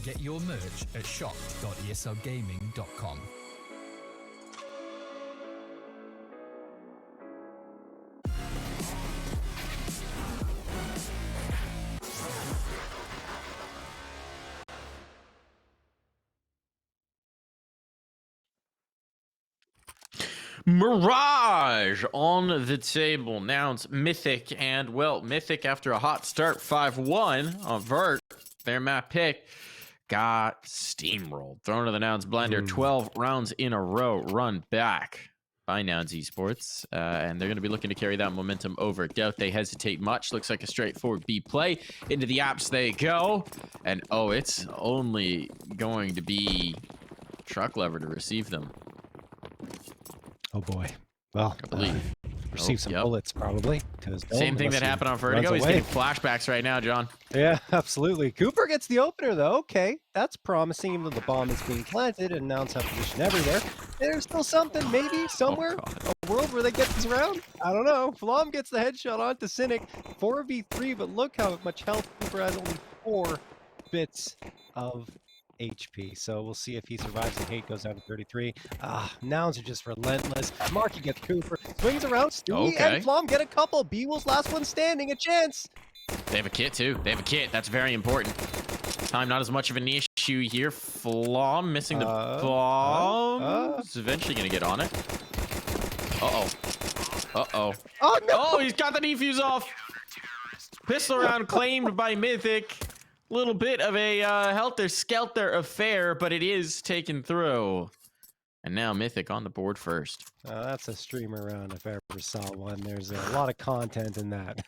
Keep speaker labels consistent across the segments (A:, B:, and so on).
A: Get your merch at shop.eslgaming.com.
B: Mirage on the table. Nouns, Mythic, and, well, Mythic after a hot start 5-1 on Vert, their map pick, got steamrolled. Thrown to the Nouns blender, 12 rounds in a row run back by Nouns Esports, and they're going to be looking to carry that momentum over. Doubt they hesitate much. Looks like a straightforward B play. Into the apps they go, and oh, it's only going to be truck lever to receive them.
C: Oh boy. Well,
B: I believe.
C: Receive some bullets probably.
B: Same thing that happened on Vertigo. He's getting flashbacks right now, John.
C: Yeah, absolutely. Cooper gets the opener though. Okay, that's promising. Even though the bomb is being planted and Nouns have position everywhere, there's still something, maybe somewhere, a world where they get this round. I don't know. Flom gets the headshot onto Cynic, 4v3, but look how much health Cooper has. Only 4 bits of HP, so we'll see if he survives. The hate goes down to 33. Nouns are just relentless. MarKE gets Cooper, swings around. Stewie and Flom get a couple. bwills last one standing, a chance.
B: They have a kit too. They have a kit. That's very important. Time not as much of an issue here. Flom missing the bomb. He's eventually gonna get on it. Oh no! Oh, he's got the defuse off. Pistol round claimed by Mythic. Little bit of a helter-skelter affair, but it is taken through. And now Mythic on the board first.
C: That's a streamer round if I ever saw one. There's a lot of content in that.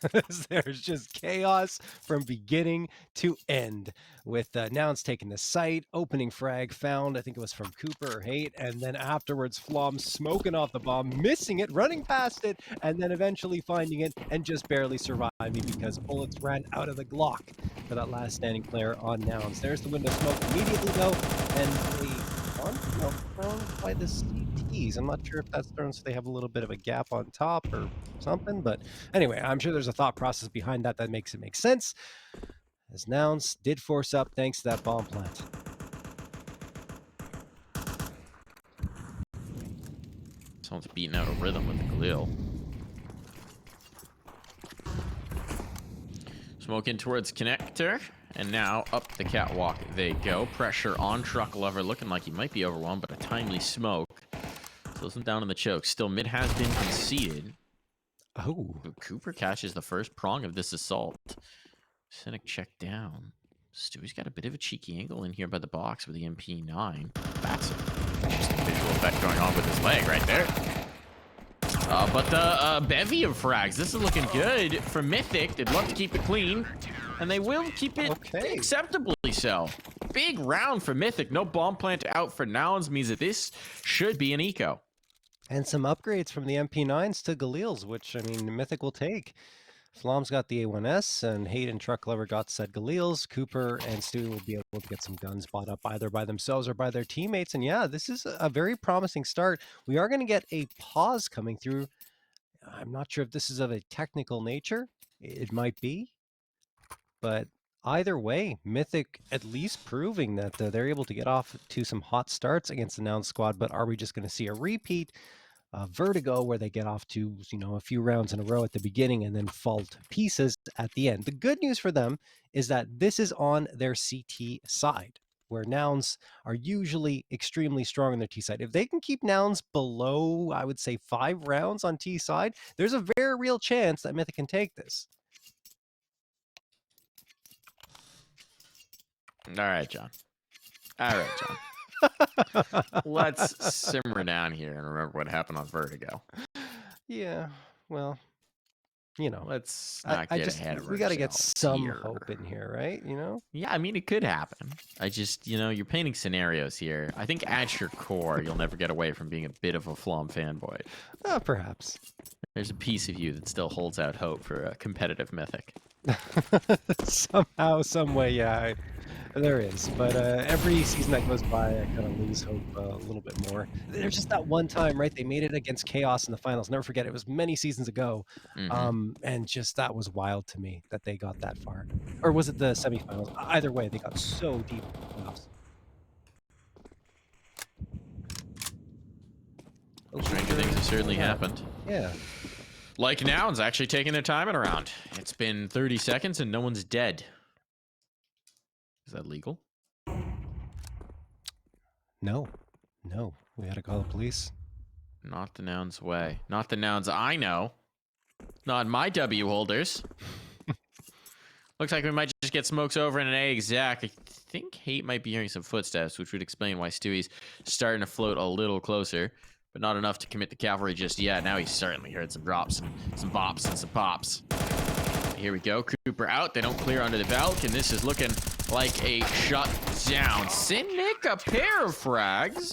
C: There's just chaos from beginning to end. With Nouns taking the site, opening frag found, I think it was from Cooper or Hate, and then afterwards Flom smoking off the bomb, missing it, running past it, and then eventually finding it and just barely surviving because bullets ran out of the Glock for that last standing player on Nouns. There's the window smoke immediately though, and thrown by the CTs. I'm not sure if that's thrown so they have a little bit of a gap on top or something, but anyway, I'm sure there's a thought process behind that that makes it make sense. As Nouns did force up thanks to that bomb plant.
B: Someone's beating out a rhythm with the Galil. Smoke in towards connector. And now up the catwalk they go. Pressure on truck lever, looking like he might be overwhelmed, but a timely smoke slows him down in the choke. Still, mid has been conceded.
C: Oh,
B: Cooper catches the first prong of this assault. Cynic checked down. Stewie's got a bit of a cheeky angle in here by the box with the MP9. That's an interesting visual effect going on with his leg right there. But the bevy of frags. This is looking good for Mythic. They'd love to keep it clean. And they will keep it acceptably so. Big round for Mythic. No bomb plant out for Nouns means that this should be an eco.
C: And some upgrades from the MP9s to Galil's, which, I mean, Mythic will take. Flom's got the A1S, and Hate and Truck Lever got said Galil's. Cooper and Stewie will be able to get some guns bought up either by themselves or by their teammates. And yeah, this is a very promising start. We are going to get a pause coming through. I'm not sure if this is of a technical nature. It might be. But either way, Mythic at least proving that they're able to get off to some hot starts against the Nouns squad. But are we just going to see a repeat of Vertigo where they get off to, a few rounds in a row at the beginning and then fall to pieces at the end? The good news for them is that this is on their CT side, where Nouns are usually extremely strong on their T side. If they can keep Nouns below, I would say 5 rounds on T side, there's a very real chance that Mythic can take this.
B: All right, John. Let's simmer down here and remember what happened on Vertigo.
C: Yeah, well,
B: let's not get ahead of ourselves.
C: We got to get some hope in here, right?
B: Yeah, I mean, it could happen. I just, you're painting scenarios here. I think at your core, you'll never get away from being a bit of a Flom fanboy.
C: Perhaps.
B: There's a piece of you that still holds out hope for a competitive Mythic.
C: Somehow, some way, yeah. There is, but every season that goes by, I kind of lose hope a little bit more. There's just that one time, right? They made it against Chaos in the finals. Never forget, it was many seasons ago, and just that was wild to me that they got that far. Or was it the semifinals? Either way, they got so deep in the playoffs.
B: Stranger things have certainly happened.
C: Yeah.
B: Like Nouns actually taking their time in a round. It's been 30 seconds and no one's dead. Is that legal?
C: No. We had to call the police.
B: Not the Nouns way. Not the Nouns I know. Not my W holders. Looks like we might just get smokes over in an A exec. I think Hate might be hearing some footsteps, which would explain why Stewie's starting to float a little closer, but not enough to commit the cavalry just yet. Now he's certainly heard some drops, some bops, and some pops. Here we go. Cooper out. They don't clear under the Valk, and this is looking like a shutdown. Cynic, a pair of frags,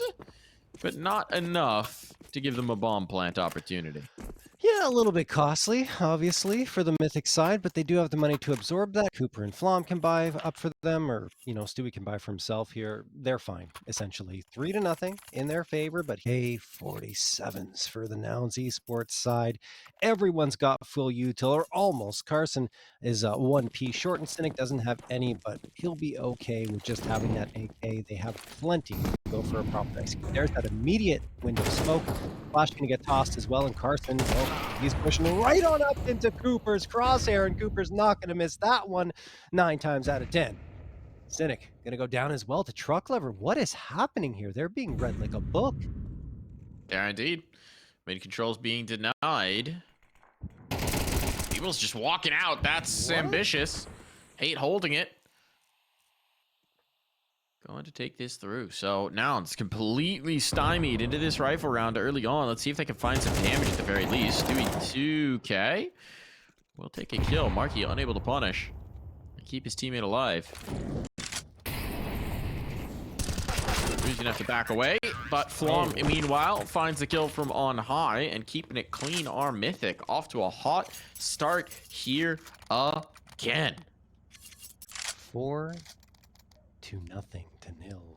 B: but not enough to give them a bomb plant opportunity.
C: Yeah, a little bit costly, obviously, for the Mythic side, but they do have the money to absorb that. Cooper and Flom can buy up for them, or, Stewie can buy for himself here. They're fine, essentially. 3-0 in their favor, but hey, 47s for the Nouns esports side. Everyone's got full util, or almost. Carson is 1P short, and Cynic doesn't have any, but he'll be okay with just having that AK. They have plenty to go for a proper execute. There's that immediate window of smoke. Flash going to get tossed as well, and Carson, he's pushing right on up into Cooper's crosshair, and Cooper's not going to miss that one 9 times out of 10. Cynic going to go down as well to truck lever. What is happening here? They're being read like a book.
B: Yeah, indeed. Mid controls being denied. People's just walking out. That's ambitious. Hate holding it. Going to take this through. So Nouns completely stymied into this rifle round early on. Let's see if they can find some damage at the very least. Stewie 2K will take a kill. MarKE unable to punish and keep his teammate alive. He's gonna have to back away, but Flom meanwhile finds the kill from on high, and keeping it clean are Mythic. Off to a hot start here again.
C: 4-0 to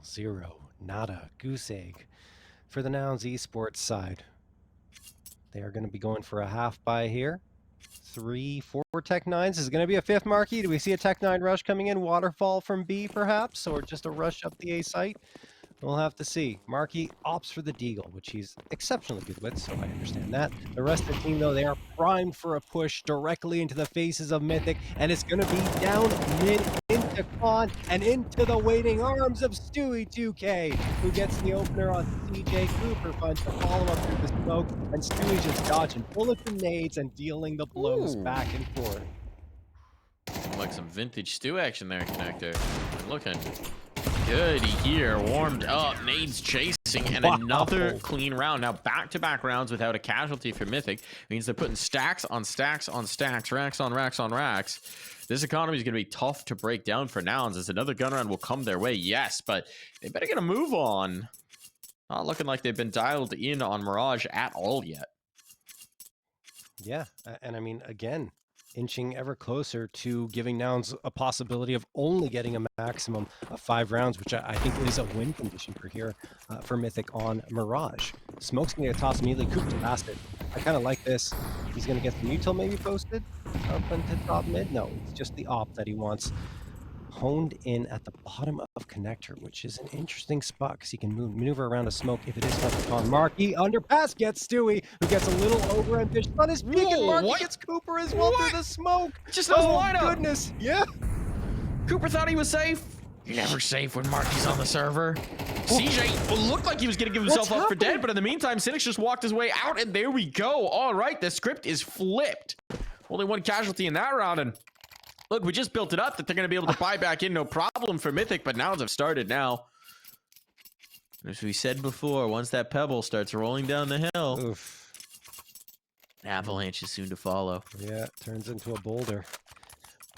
C: 0. Nada. Goose egg for the Nouns esports side. They are going to be going for a half buy here. 3, 4 Tech 9s. Is it going to be a 5th MarKE? Do we see a Tech 9 rush coming in? Waterfall from B perhaps? Or just a rush up the A site? We'll have to see. MarKE opts for the Deagle, which he's exceptionally good with, so I understand that. The rest of the team, though, they are primed for a push directly into the faces of Mythic, and it's going to be down mid into Con and into the waiting arms of Stewie 2K, who gets the opener on CJ. Cooper finds the follow-up through the smoke, and Stewie just dodging bullets and nades and dealing the blows back and forth.
B: Like some vintage Stew action there, Connector. Looking good here, warmed up, nades chasing, and another clean round. Now back-to-back rounds without a casualty for Mythic means they're putting stacks on stacks on stacks, racks on racks on racks. This economy is going to be tough to break down for Nouns, as another gun round will come their way, yes, but they better get a move on. Not looking like they've been dialed in on Mirage at all yet.
C: Yeah, and I mean, again, inching ever closer to giving Nouns a possibility of only getting a maximum of 5 rounds, which I think is a win condition for here for Mythic on Mirage. Smoke's going to get tossed immediately. Cooper's past it. I kind of like this. He's going to get the util maybe posted up into top mid. No, it's just the op that he wants. Honed in at the bottom of connector, which is an interesting spot because he can maneuver around a smoke if it is focused on MarKE. Underpass gets Stewie, who gets a little over-ambitious on his peak, and MarKE gets Cooper as well through the smoke.
B: Just knows the lineup.
C: Goodness, yeah.
B: Cooper thought he was safe. You're never safe when MarKE's on the server. CJ looked like he was going to give himself up for dead, but in the meantime, Cynic just walked his way out, and there we go. All right, the script is flipped. Only one casualty in that round, and look, we just built it up that they're going to be able to buy back in, no problem for Mythic, but Nouns have started now. As we said before, once that pebble starts rolling down the hill, an avalanche is soon to follow.
C: Yeah, it turns into a boulder.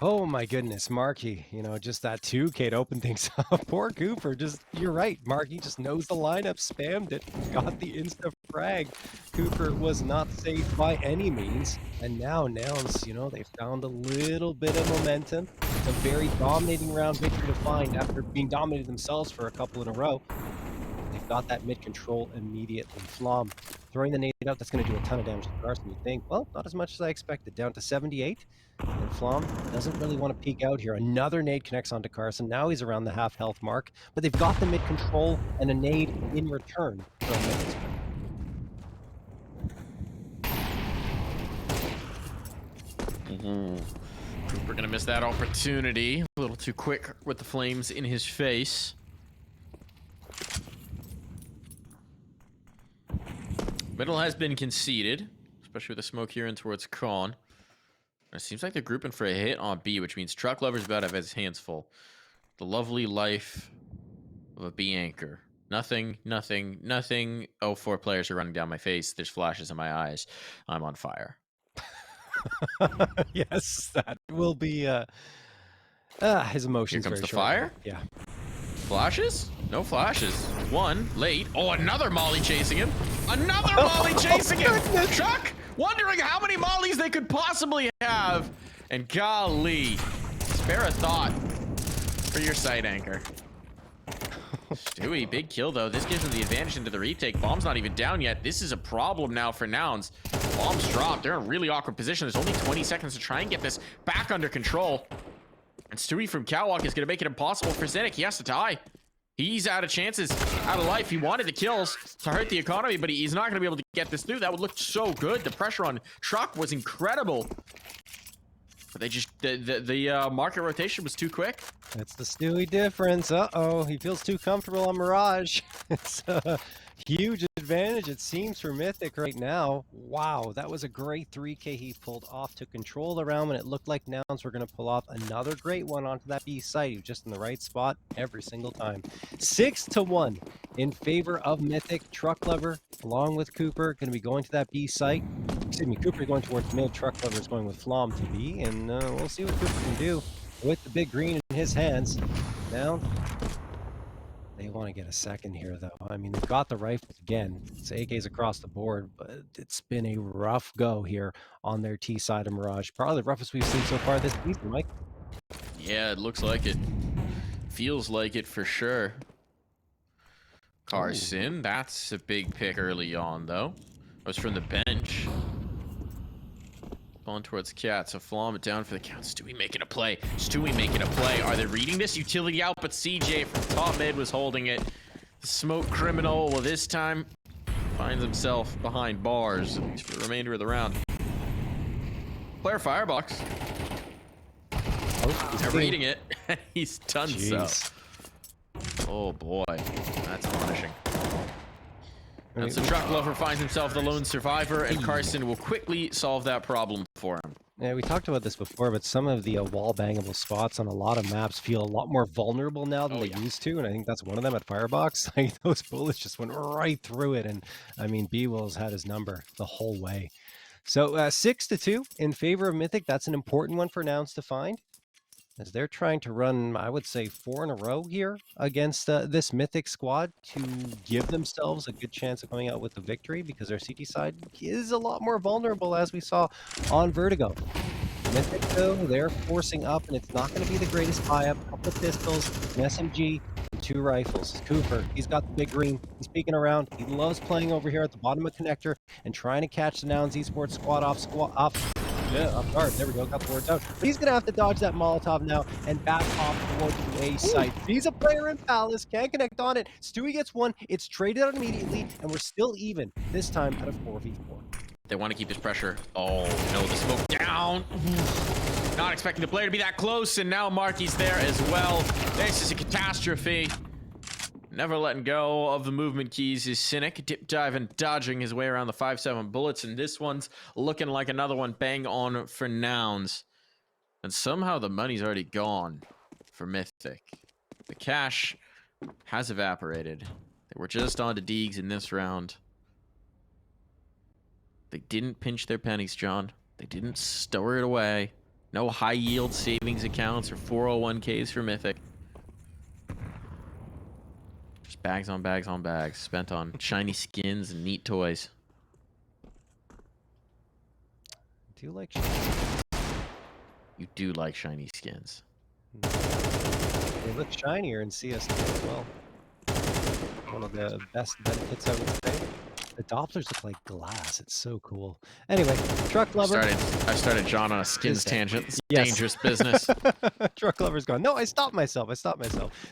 C: Oh my goodness, MarKE, just that 2K to open things up. Poor Cooper, you're right. MarKE just knows the lineup, spammed it, got the insta frag. Cooper was not safe by any means. And now Nouns, you know, they found a little bit of momentum. It's a very dominating round victory to find after being dominated themselves for a couple in a row. They've got that mid control immediately. Flom throwing the nade out, that's going to do a ton of damage to Carson. You think, well, not as much as I expected. Down to 78. And Flom doesn't really want to peek out here. Another nade connects onto Carson. Now he's around the half health mark, but they've got the mid control and a nade in return from Mythic's.
B: Cooper gonna miss that opportunity. A little too quick with the flames in his face. Middle has been conceded, especially with the smoke here in towards Con. It seems like they're grouping for a hit on B, which means Truck Lover's about to have his hands full. The lovely life of a B anchor. Nothing, nothing, nothing. Oh, 4 players are running down my face. There's flashes in my eyes. I'm on fire.
C: Yes, that will be his emotions.
B: Here comes
C: very
B: the
C: short.
B: fire.
C: Yeah.
B: Flashes? No flashes. One late. Oh, another molly chasing him. Another molly chasing him. Chuck wondering how many mollies they could possibly have. And golly, spare a thought for your side anchor. Stewie, big kill though. This gives him the advantage into the retake. Bomb's not even down yet. This is a problem now for Nouns. Bomb's dropped. They're in a really awkward position. There's only 20 seconds to try and get this back under control. And Stewie from Catwalk is going to make it impossible for Zinnik. He has to die. He's out of chances, out of life. He wanted the kills to hurt the economy, but he's not going to be able to get this through. That would look so good. The pressure on Truck was incredible. But they just, the market rotation was too quick.
C: That's the Stewie difference. Uh-oh, he feels too comfortable on Mirage. It's a huge advantage, it seems, for Mythic right now. Wow, that was a great 3K he pulled off to control the round, and it looked like Nouns were going to pull off another great one onto that B site. He was just in the right spot every single time. 6-1 in favor of Mythic. Truck Lover, along with Cooper, going to be going to that B site. Excuse me, Cooper going towards mid. Truck Lover is going with Flom to B, and we'll see what Cooper can do with the big green in his hands. Now, they want to get a second here, though. I mean, they've got the rifles again. It's AKs across the board, but it's been a rough go here on their T side of Mirage. Probably the roughest we've seen so far this season, Mike.
B: Yeah, it looks like it. Feels like it for sure. Carson, that's a big pick early on, though. That was from the bench. On towards Cat, so Flom it down for the count. Stewie making a play. Stewie making a play. Are they reading this? Utility out, but CJ from top mid was holding it. The smoke criminal, well, this time finds himself behind bars, at least for the remainder of the round. Player firebox.
C: Oh,
B: They're reading it. He's done so. Oh boy, that's punishing. And so Truck Lover finds himself the lone survivor, and Carson will quickly solve that problem for him.
C: Yeah, we talked about this before, but some of the wall bangable spots on a lot of maps feel a lot more vulnerable now than they used to, and I think that's one of them at Firebox. Like, those bullets just went right through it, and I mean, bwills had his number the whole way. So 6-2 in favor of Mythic. That's an important one for Nouns to find, as they're trying to run, I would say, 4 in a row here against this Mythic squad to give themselves a good chance of coming out with the victory, because their CT side is a lot more vulnerable, as we saw on Vertigo. Mythic, though, they're forcing up, and it's not going to be the greatest buy-up. A couple of pistols, an SMG, and 2 rifles. Cooper, he's got the big green. He's peeking around. He loves playing over here at the bottom of connector and trying to catch the Nouns Esports squad off guard. There we go. Got the words out. But he's going to have to dodge that Molotov now and back off towards the A site. He's a player in Palace. Can't connect on it. Stewie gets one. It's traded out immediately, and we're still even, this time at a 4v4.
B: They want to keep this pressure. Oh, no, the smoke down. Not expecting the player to be that close, and now MarKE's there as well. This is a catastrophe. Never letting go of the movement keys is Cynic. Dip dive and dodging his way around the 5-7 bullets, and this one's looking like another one bang on for Nouns. And somehow the money's already gone for Mythic. The cash has evaporated. They were just on to Deegs in this round. They didn't pinch their pennies, John. They didn't store it away. No high yield savings accounts or 401ks for Mythic. Just Bags on bags on bags spent on shiny skins and neat toys.
C: Do you like?
B: You do like shiny skins.
C: They look shinier in CS2 as well. One of the best benefits, I would say. The Dopplers look like glass. It's so cool. Anyway, Truck Lover.
B: I started John on a skins tangent. It's dangerous business.
C: Truck Lover's gone. No, I stopped myself.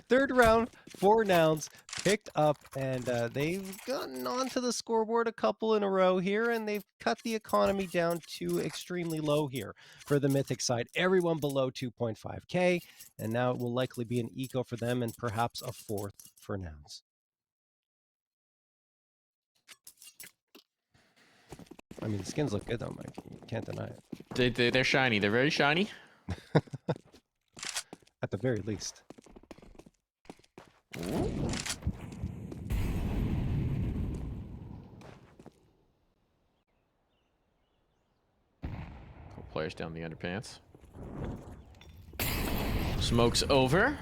C: Third round, 4 Nouns picked up, and they've gotten onto the scoreboard a couple in a row here, and they've cut the economy down to extremely low here for the Mythic side. Everyone below 2.5k, and now it will likely be an eco for them and perhaps a 4th for Nouns. I mean, the skins look good though, Mike. You can't deny it.
B: They're shiny. They're very shiny.
C: At the very least.
B: Ooh. Couple players down the underpants. Smoke's over.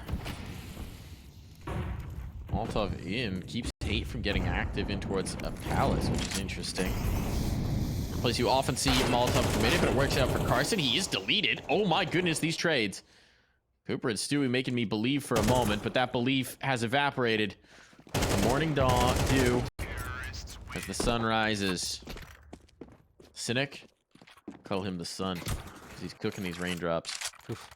B: Molotov in keeps Tate from getting active in towards a palace, which is interesting. Place you often see Molotov committed, but it works out for Carson. He is deleted. Oh my goodness, these trades. Cooper and Stewie making me believe for a moment, but that belief has evaporated. The morning dawn dew as the sun rises. Cynic, call him the sun, because he's cooking these raindrops.
C: Oof.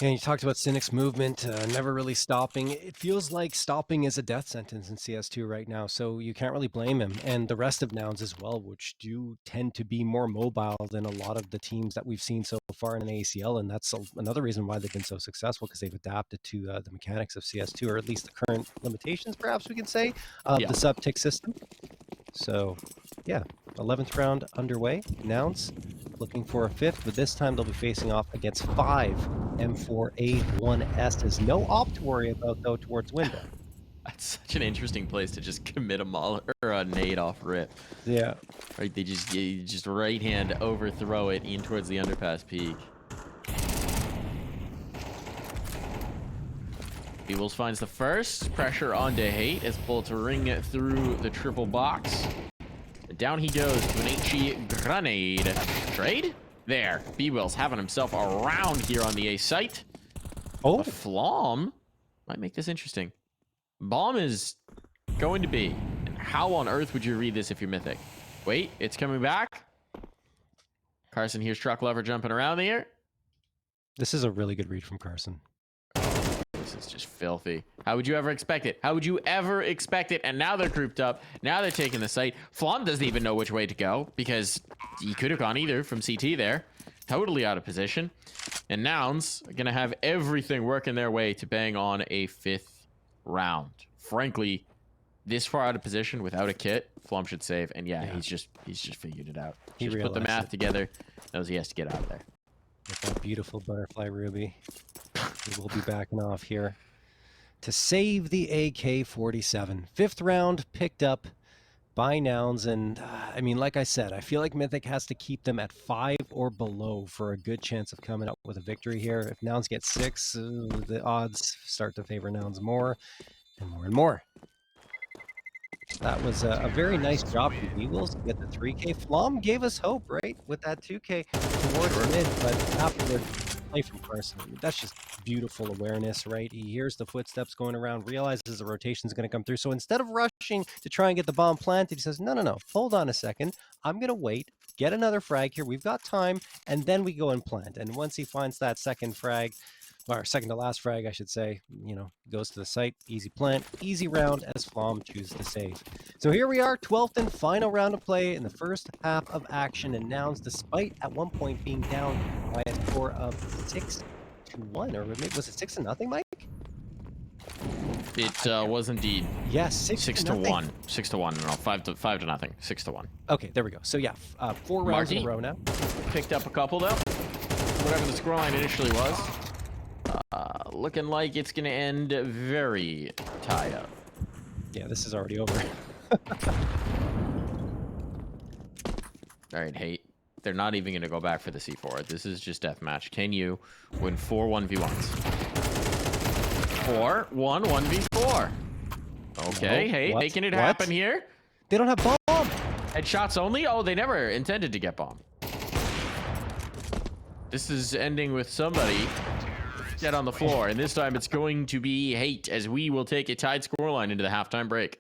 C: Yeah, you talked about Cynic's movement, never really stopping. It feels like stopping is a death sentence in CS2 right now, so you can't really blame him. And the rest of Nouns as well, which do tend to be more mobile than a lot of the teams that we've seen so far in an ACL, and that's another reason why they've been so successful, because they've adapted to the mechanics of CS2, or at least the current limitations, perhaps we can say, of the sub-tick system. So, yeah, 11th round underway. Nouns looking for a 5th, but this time they'll be facing off against 5 M4A1S. There's no op to worry about, though, towards window.
B: That's such an interesting place to just commit a nade off rip.
C: Yeah.
B: Right, you just right hand overthrow it in towards the underpass peak. bwills finds the first. Pressure onto Hate as bullets ring through the triple box. Down he goes to an HE grenade. Trade? There. bwills having himself a round here on the A site.
C: Oh.
B: A Flom might make this interesting. Bomb is going to be. How on earth would you read this if you're Mythic? Wait, it's coming back. Carson here's Truck Lover jumping around here.
C: This is a really good read from Carson.
B: This is just filthy. How would you ever expect it? How would you ever expect it? And now they're grouped up. Now they're taking the site. Flom doesn't even know which way to go because he could have gone either from CT there. Totally out of position. And Nouns are going to have everything working their way to bang on a 5th round. Frankly, this far out of position without a kit, Flom should save. And yeah, he's just figured it out. He just put the math together. Knows he has to get out of there.
C: With that beautiful butterfly ruby. We will be backing off here to save the AK-47. 5th round picked up by Nouns, and I mean, like I said, I feel like Mythic has to keep them at 5 or below for a good chance of coming up with a victory here. If Nouns get 6, the odds start to favor Nouns more and more and more. That was a very nice job from bwills to get the 3K. Flom gave us hope, right, with that 2K towards mid, but afterward, play from Carson. That's just beautiful awareness, right? He hears the footsteps going around, realizes the rotation's going to come through. So instead of rushing to try and get the bomb planted, he says, no, hold on a second. I'm going to wait, get another frag here. We've got time, and then we go and plant. And once he finds that second frag, or second to last frag, I should say, goes to the site, easy plant, easy round as Flom chooses to save. So here we are, 12th and final round of play in the first half of action, and Nouns, despite at one point being down by a score of 6-1, or maybe was it 6-0, Mike?
B: It was indeed.
C: Yes,
B: 6 to 1. 6 to 1. No, 5 to 0. 6 to 1.
C: Okay, there we go. So yeah, 4 rounds in a row now.
B: Picked up a couple though. Whatever the scoreline initially was. Looking like it's going to end very tied up.
C: Yeah, this is already over.
B: All right, Hate. They're not even going to go back for the C4. This is just deathmatch. Can you win 4 1v1s? 4 1 1v4. Okay,
C: No,
B: hey,
C: what?
B: making it
C: What?
B: happen here.
C: They don't have bomb.
B: Headshots only? Oh, they never intended to get bomb. This is ending with somebody dead on the floor, and this time it's going to be hate, as we will take a tied scoreline into the halftime break.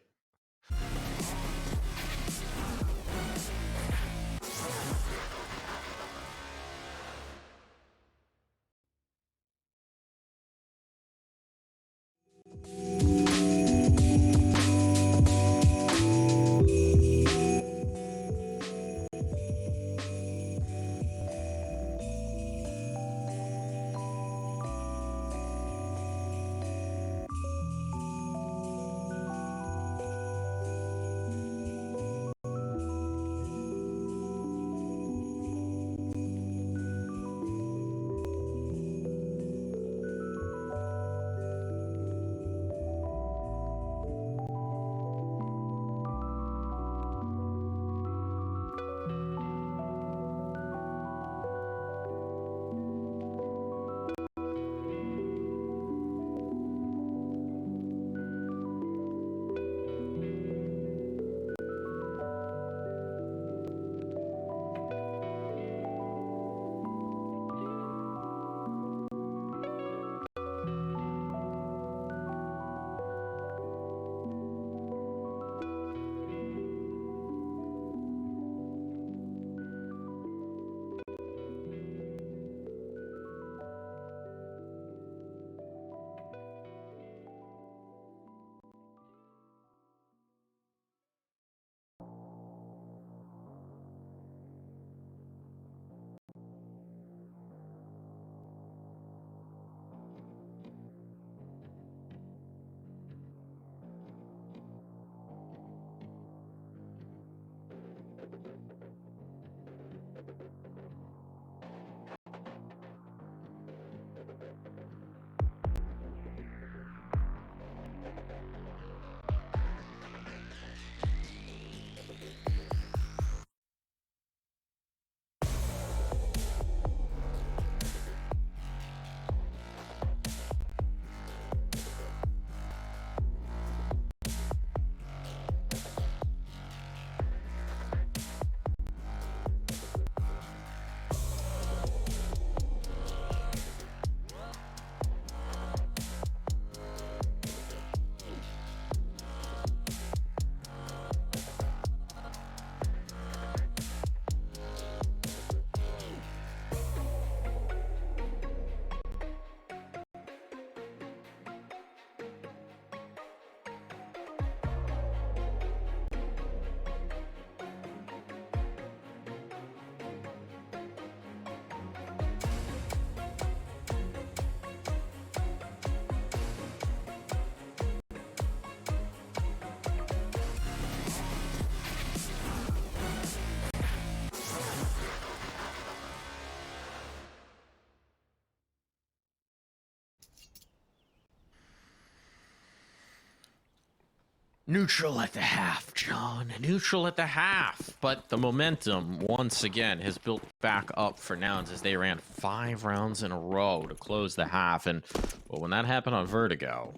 B: Neutral at the half, John. Neutral at the half. But the momentum, once again, has built back up for Nouns as they ran 5 rounds in a row to close the half. And well, when that happened on Vertigo,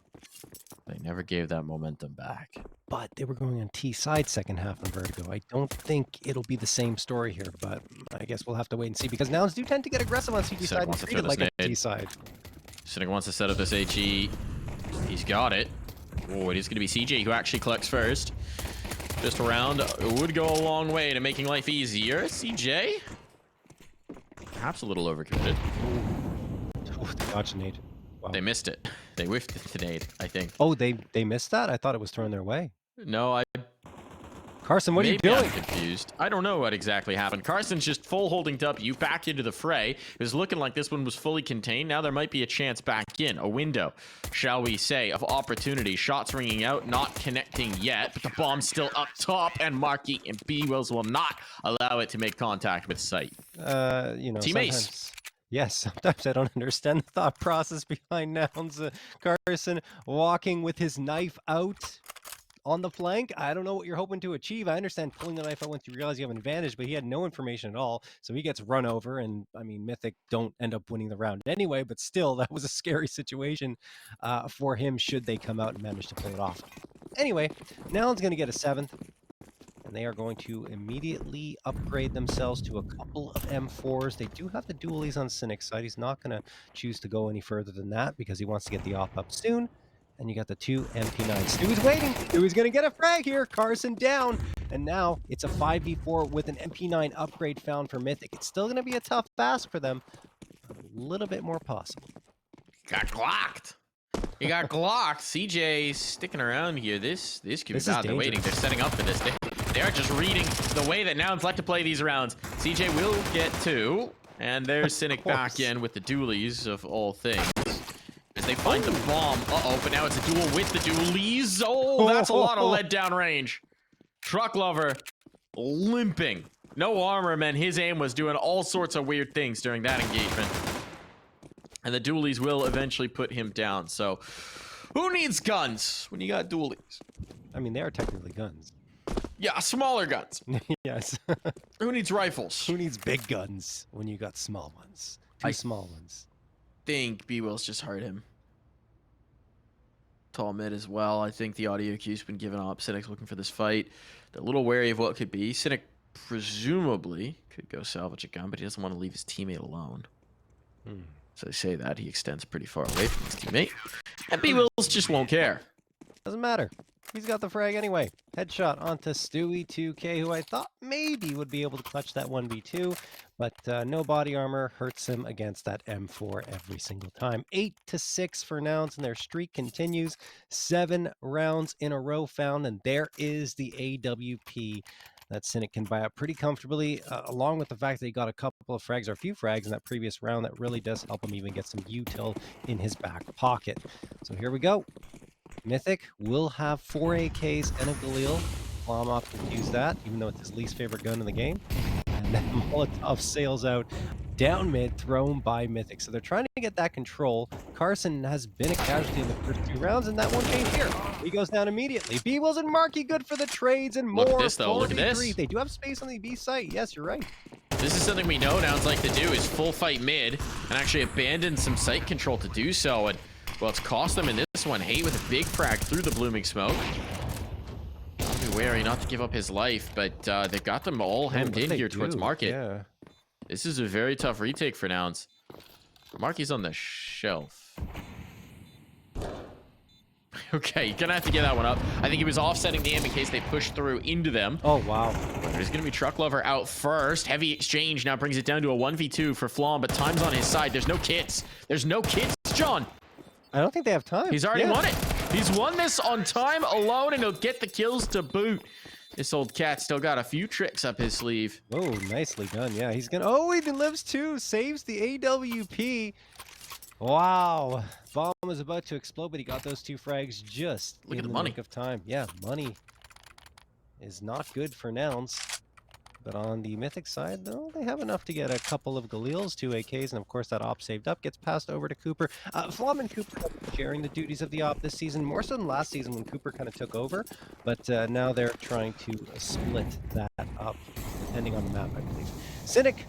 B: they never gave that momentum back.
C: But they were going on T side second half on Vertigo. I don't think it'll be the same story here, but I guess we'll have to wait and see because Nouns do tend to get aggressive on CT side and treat it like a T side.
B: Cynic wants to set up this HE. He's got it. Oh, it is going to be CJ who actually collects first. Just a round would go a long way to making life easier. CJ? Perhaps a little overcommitted.
C: Oh, they dodged a nade. Wow.
B: They missed it. They whiffed the nade, I think.
C: Oh, they missed that? I thought it was thrown their way.
B: No,
C: Carson, what are you doing?
B: I'm confused. I don't know what exactly happened. Carson's just full holding W back into the fray. It was looking like this one was fully contained. Now there might be a chance back in. A window, shall we say, of opportunity. Shots ringing out, not connecting yet, but the bomb's still up top, and MarKE and bwills will not allow it to make contact with sight.
C: You know,
B: Teammates.
C: Yes, sometimes I don't understand the thought process behind Nouns. Carson walking with his knife out on the flank. I don't know what you're hoping to achieve. I understand pulling the knife out once you realize you have an advantage, but he had no information at all. So he gets run over, and I mean, Mythic don't end up winning the round anyway, but still, that was a scary situation for him should they come out and manage to pull it off. Anyway, Nouns going to get a 7th. And they are going to immediately upgrade themselves to a couple of M4s. They do have the dualies on Cynic's side. He's not going to choose to go any further than that because he wants to get the op up soon. And you got the 2 MP9s. Stewie's waiting. Stewie's going to get a frag here. Carson down. And now it's a 5v4 with an MP9 upgrade found for Mythic. It's still going to be a tough ask for them. A little bit more possible.
B: Got glocked. He got glocked. CJ sticking around here. This could be bad. They're waiting. They're setting up for this. They are just reading the way that Nouns like to play these rounds. CJ will get 2. And there's Cynic back in with the dualies of all things. As they find the bomb. Uh-oh, but now it's a duel with the dualies. Oh, that's a lot of lead down range. Truck Lover limping. No armor, man. His aim was doing all sorts of weird things during that engagement. And the dualies will eventually put him down. So, who needs guns when you got dualies?
C: I mean, they are technically guns.
B: Yeah, smaller guns.
C: Yes.
B: Who needs rifles?
C: Who needs big guns when you got small ones? Two small ones.
B: Think bwills just hurt him. Tall mid as well. I think the audio cue's been given up. Cynic's looking for this fight. They're a little wary of what could be. Cynic presumably could go salvage a gun, but he doesn't want to leave his teammate alone. So they say that he extends pretty far away from his teammate. And bwills just won't care.
C: Doesn't matter. He's got the frag anyway. Headshot onto Stewie 2K, who I thought maybe would be able to clutch that 1v2, but no body armor hurts him against that M4 every single time. 8-6 for Nouns, and their streak continues. 7 rounds in a row found, and there is the AWP that Cynic can buy up pretty comfortably, along with the fact that he got a couple of frags, or a few frags in that previous round. That really does help him even get some util in his back pocket. So here we go. Mythic will have 4 AKs and a Galil. Flamov can use that, even though it's his least favorite gun in the game. And then Molotov sails out down mid, thrown by Mythic. So they're trying to get that control. Carson has been a casualty in the first 2 rounds, and that won't change here. He goes down immediately. bwills and MarKE good for the trades and more.
B: Look at this, though. Look at this.
C: They do have space on the B site. Yes, you're right.
B: This is something we know Nouns like to do, is full fight mid and actually abandon some site control to do so. And well, it's cost them in this one. Hate with a big frag through the blooming smoke. Be wary not to give up his life, but they got them all hemmed in here towards MarKE.
C: Yeah.
B: This is a very tough retake for Nouns. MarKE's on the shelf. Okay, you're gonna have to get that one up. I think he was offsetting the aim in case they push through into them.
C: Oh, wow.
B: There's gonna be Truck Lover out first. Heavy exchange now brings it down to a 1v2 for Flom, but time's on his side. There's no kits. There's no kits, John.
C: I don't think they have time.
B: He's already won it. He's won this on time alone, and he'll get the kills to boot. This old cat still got a few tricks up his sleeve.
C: Oh, nicely done. Yeah, he's gonna... Oh, he lives too. Saves the AWP. Wow. Bomb was about to explode, but he got those 2 frags just
B: Look at
C: in
B: the
C: the
B: money.
C: nick of time. Yeah, money is not good for Nouns. But on the Mythic side, though, they have enough to get a couple of Galils, 2 AKs, and of course that op saved up gets passed over to Cooper. Flom and Cooper are sharing the duties of the op this season, more so than last season when Cooper kind of took over. But now they're trying to split that up, depending on the map, I believe. Cynic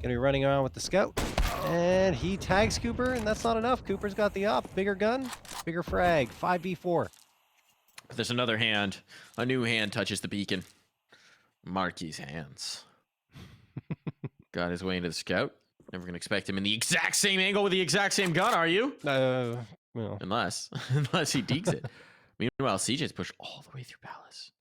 C: gonna be running around with the scout, and he tags Cooper, and that's not enough. Cooper's got the op, bigger gun, bigger frag, 5v4.
B: There's another hand. A new hand touches the beacon. MarKE's hands. Got his way into the scout. Never gonna expect him in the exact same angle with the exact same gun, are you?
C: Well.
B: Unless he deeks it. Meanwhile, CJ's pushed all the way through Palace.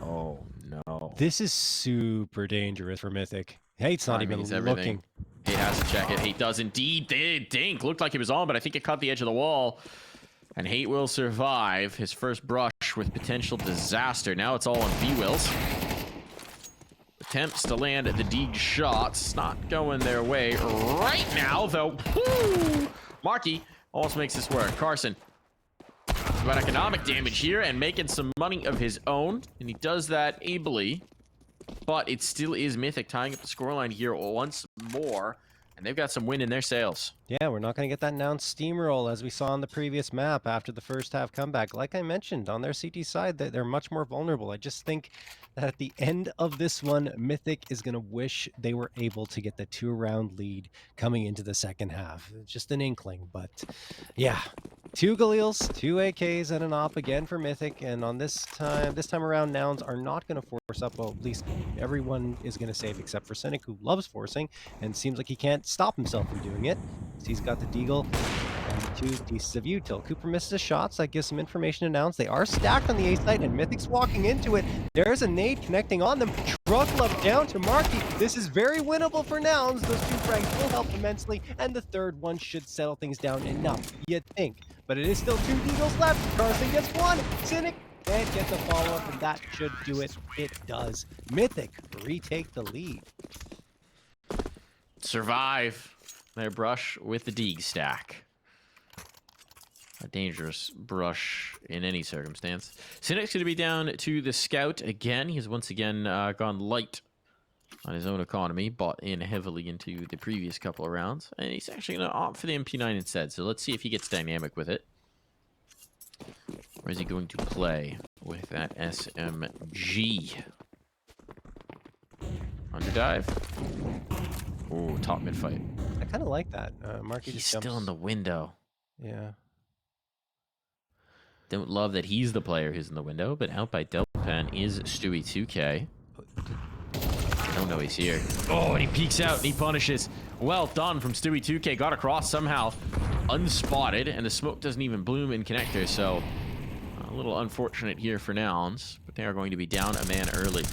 B: Oh no.
C: This is super dangerous for Mythic. Hate's not even looking.
B: Hate has to check it. Hate does indeed. Dink looked like he was on, but I think it caught the edge of the wall. And Hate will survive his first brush with potential disaster. Now it's all on bwills. Attempts to land the deeg shots. Not going their way right now, though. Woo! MarKE almost makes this work. Carson. About economic damage here and making some money of his own. And he does that ably. But it still is Mythic tying up the scoreline here once more. And they've got some wind in their sails.
C: Yeah, we're not going to get that Nouns steamroll as we saw on the previous map after the first half comeback. Like I mentioned, on their CT side, they're much more vulnerable. I just think that at the end of this one, Mythic is going to wish they were able to get the 2-round lead coming into the second half. Just an inkling, but yeah, 2 Galils, 2 AKs, and an op again for Mythic. And on this time around, Nouns are not going to force up. Well, at least everyone is going to save except for Cynic, who loves forcing and seems like he can't stop himself from doing it. So he's got the Deagle and the 2 pieces of util. Cooper misses a shot, so that gives some information to Nouns. They are stacked on the A site, and Mythic's walking into it. There's a nade connecting on them. Truck love down to MarKE. This is very winnable for Nouns. Those 2 frags will help immensely, and the third one should settle things down enough, you'd think. But it is still 2 Deagles left. Carson gets 1. Cynic can't get the follow-up, and that should do it. It does. Mythic retake the lead.
B: Survive their brush with the Deeg stack. A dangerous brush in any circumstance. Cynic's going to be down to the Scout again. He's once again gone light on his own economy, bought in heavily into the previous couple of rounds, and he's actually going to opt for the MP9 instead. So let's see if he gets dynamic with it. Or is he going to play with that SMG? Underdive. Oh, top mid fight.
C: I kind of like that. MarKE
B: He's
C: just jumps.
B: still in the window.
C: Yeah.
B: Don't love that he's the player who's in the window, but out by Delpan is Stewie2K. I don't know he's here. Oh, and he peeks out and he punishes. Well done from Stewie2K. Got across somehow, unspotted, and the smoke doesn't even bloom in connector, so a little unfortunate here for Nouns, but they are going to be down a man early.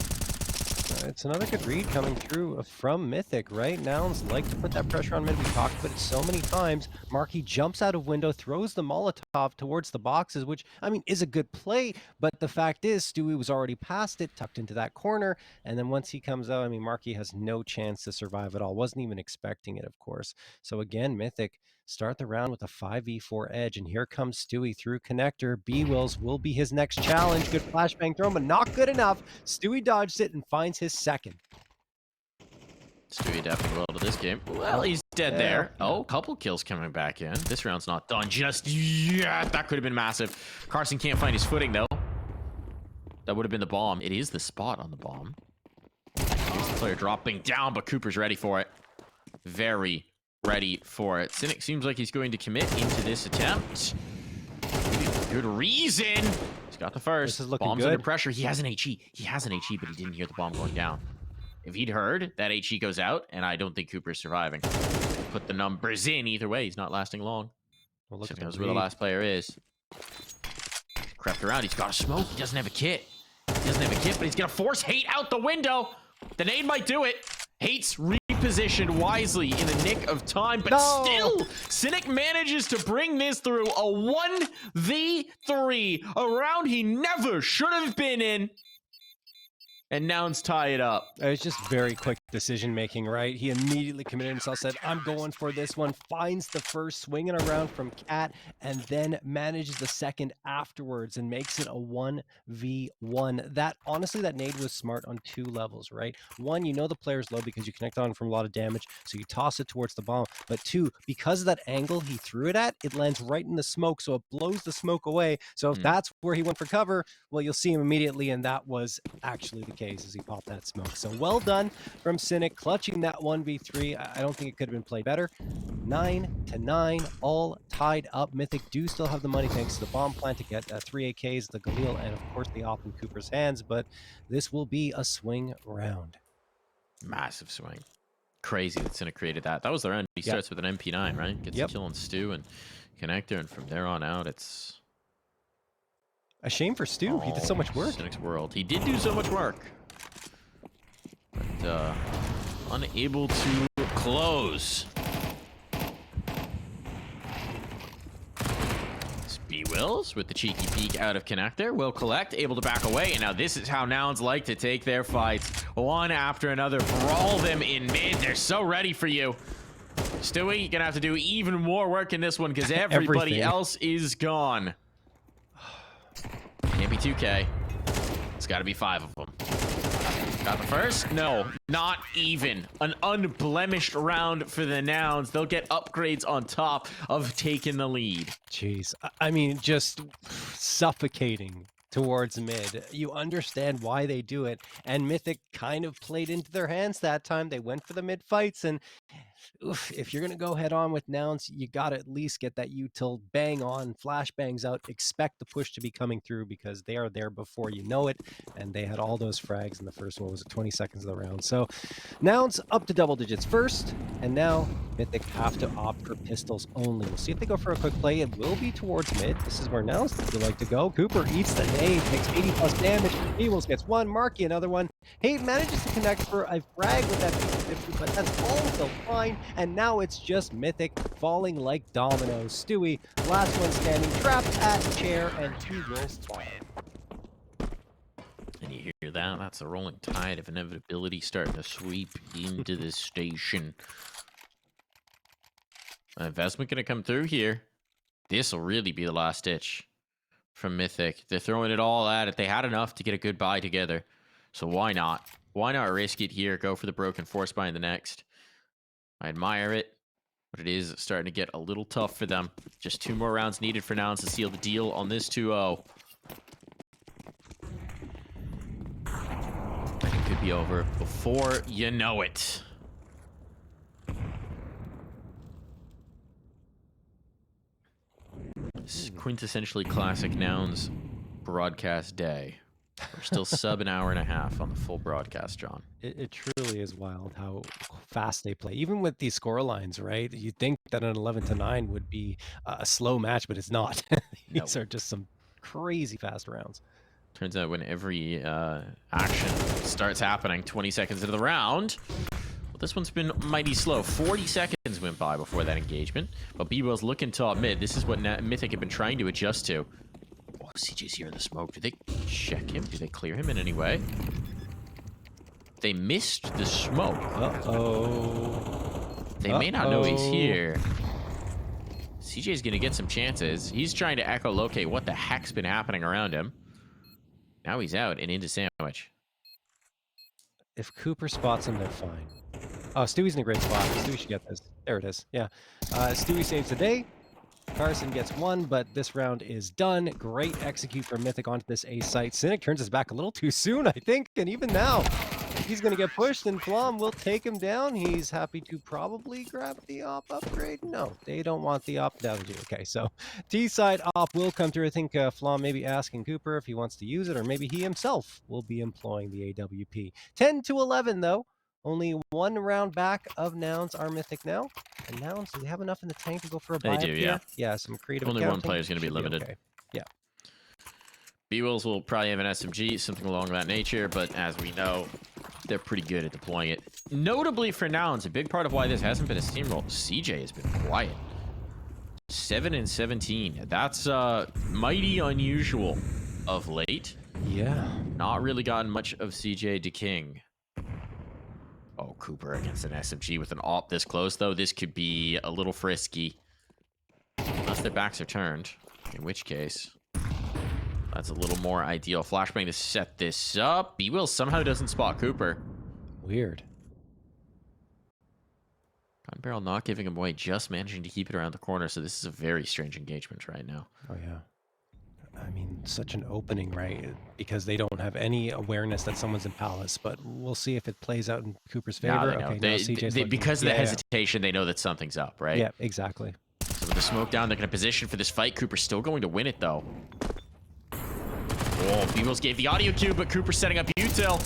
C: It's another good read coming through from Mythic, right? Nouns like to put that pressure on mid. We talked about it so many times. MarKE jumps out of window, throws the Molotov towards the boxes, which, I mean, is a good play. But the fact is, Stewie was already past it, tucked into that corner. And then once he comes out, I mean, MarKE has no chance to survive at all. Wasn't even expecting it, of course. So again, Mythic start the round with a 5v4 edge. And here comes Stewie through connector. bwills will be his next challenge. Good flashbang throw, but not good enough. Stewie dodged it and finds his second.
B: Stewie adapting well to this game. Well, he's dead there. Oh, couple kills coming back in. This round's not done just yet. That could have been massive. Carson can't find his footing, though. That would have been the bomb. It is the spot on the bomb. Here's the player dropping down, but Cooper's ready for it. Very ready for it. Cynic seems like he's going to commit into this attempt. Good reason. He's got the first.
C: This is looking
B: Bomb's
C: good.
B: under pressure. He has an HE. He has an HE, but he didn't hear the bomb going down. If he'd heard, that HE goes out, and I don't think Cooper's surviving. Put the numbers in. Either way, he's not lasting long.
C: Well, look at
B: knows where the last player is. Crept around. He's got a smoke. He doesn't have a kit. He doesn't have a kit, but he's going to force Hate out the window. The nade might do it. Hate's repositioned wisely in the nick of time, but still, Cynic manages to bring this through a 1v3, a round he never should have been in. And Nouns tie it up.
C: It was just very quick decision-making, right? He immediately committed himself, said, I'm going for this one, finds the first, swinging around from Cat, and then manages the second afterwards and makes it a 1v1. That, honestly, that nade was smart on 2 levels, right? 1, you know the player's low because you connect on from a lot of damage, so you toss it towards the bomb. But 2, because of that angle he threw it at, it lands right in the smoke, so it blows the smoke away. So if that's where he went for cover, well, you'll see him immediately, and that was actually the case as he popped that smoke. So well done from Cynic, clutching that 1v3. I don't think it could have been played better. 9-9, all tied up. Mythic do still have the money thanks to the bomb plant to get 3 AKs, the Galil, and of course the op in Cooper's hands, but this will be a swing round.
B: Massive swing. Crazy that Cynic created that. That was the round. He starts with an MP9, right? Gets a kill on Stu and connector, and from there on out, it's
C: a shame for Stu. He did so much work.
B: Cynic's world. He did do so much work. But unable to close. bwills with the cheeky peek out of connector. Will collect, able to back away. And now this is how Nouns like to take their fights. One after another. Brawl them in mid. They're so ready for you. Stewie, you're going to have to do even more work in this one because everybody else is gone. Can't be 2K. It's got to be 5 of them. Got the first? No, not even. An unblemished round for the Nouns. They'll get upgrades on top of taking the lead.
C: Jeez. I mean, just suffocating towards mid. You understand why they do it. And Mythic kind of played into their hands that time. They went for the mid fights, and oof, if you're going to go head on with Nouns, you got to at least get that util bang on, flashbangs out, expect the push to be coming through because they are there before you know it. And they had all those frags in the first one, was it 20 seconds of the round. So Nouns up to double digits first, and now Mythic have to opt for pistols only. We'll see if they go for a quick play. It will be towards mid. This is where Nouns would like to go. Cooper eats the nade, takes 80 plus damage. bwills gets one, MarKE another one. Hate manages to connect for a frag with that 50, but that's also fine. And now it's just Mythic falling like dominoes. Stewie, last one standing, trapped at chair, and he will fall.
B: And you hear that? That's a rolling tide of inevitability starting to sweep into this station. Investment going to come through here. This will really be the last ditch from Mythic. They're throwing it all at it. They had enough to get a good buy together. So why not? Why not risk it here? Go for the broken force buy in the next. I admire it, but it is starting to get a little tough for them. Just 2 more rounds needed for Nouns to seal the deal on this 2-0. And it could be over before you know it. This is quintessentially classic Nouns broadcast day. We're still sub an hour and a half on the full broadcast, John.
C: It truly is wild how fast they play. Even with these score lines, right? You'd think that an 11-9 would be a slow match, but it's not. These are just some crazy fast rounds.
B: Turns out when every action starts happening 20 seconds into the round, well, this one's been mighty slow. 40 seconds went by before that engagement, but bwills looking top mid. This is what Mythic have been trying to adjust to. Oh, CJ's here in the smoke. Do they check him? Do they clear him in any way? They missed the smoke.
C: Uh-oh.
B: They may not know he's here. CJ's going to get some chances. He's trying to echolocate what the heck's been happening around him. Now he's out and into sandwich.
C: If Cooper spots him, they're fine. Oh, Stewie's in a great spot. Stewie should get this. There it is. Yeah. Stewie saves the day. Carson gets one, but this round is done. Great execute from Mythic onto this A site. cynic turns his back a little too soon, I think, and even now, he's going to get pushed, and Flom will take him down. He's happy to probably grab the op upgrade. No, they don't want the op down. Okay, so T-side op will come through. I think Flom may be asking Cooper if he wants to use it, or maybe he himself will be employing the AWP. 10-11, though. Only 1 round back of Nouns are Mythic now. And Nouns, do they have enough in the tank to go for a buy?
B: They do, yeah.
C: Yeah, some creative
B: Only
C: accounting.
B: one player is going to be limited.
C: Okay. Yeah.
B: bwills will probably have an SMG, something along that nature, but as we know, they're pretty good at deploying it. Notably for Nouns, a big part of why this hasn't been a steamroll, CJ has been quiet. 7-17. That's mighty unusual of late.
C: Yeah.
B: Not really gotten much of CJ to King. Oh, Cooper against an SMG with an op this close, though. This could be a little frisky. Unless their backs are turned. In which case, that's a little more ideal. Flashbang to set this up. bwills somehow doesn't spot Cooper.
C: Weird.
B: Gun barrel not giving him away, just managing to keep it around the corner. So this is a very strange engagement right now.
C: Oh, yeah. I mean, such an opening, right? Because they don't have any awareness that someone's in Palace, but we'll see if it plays out in Cooper's favor.
B: Nah,
C: okay,
B: they,
C: now CJ's looking.
B: because of the hesitation, they know that something's up, right?
C: Yeah, exactly.
B: So with the smoke down, they're going to position for this fight. Cooper's still going to win it, though. Oh, bwills gave the audio cue, but Cooper's setting up util.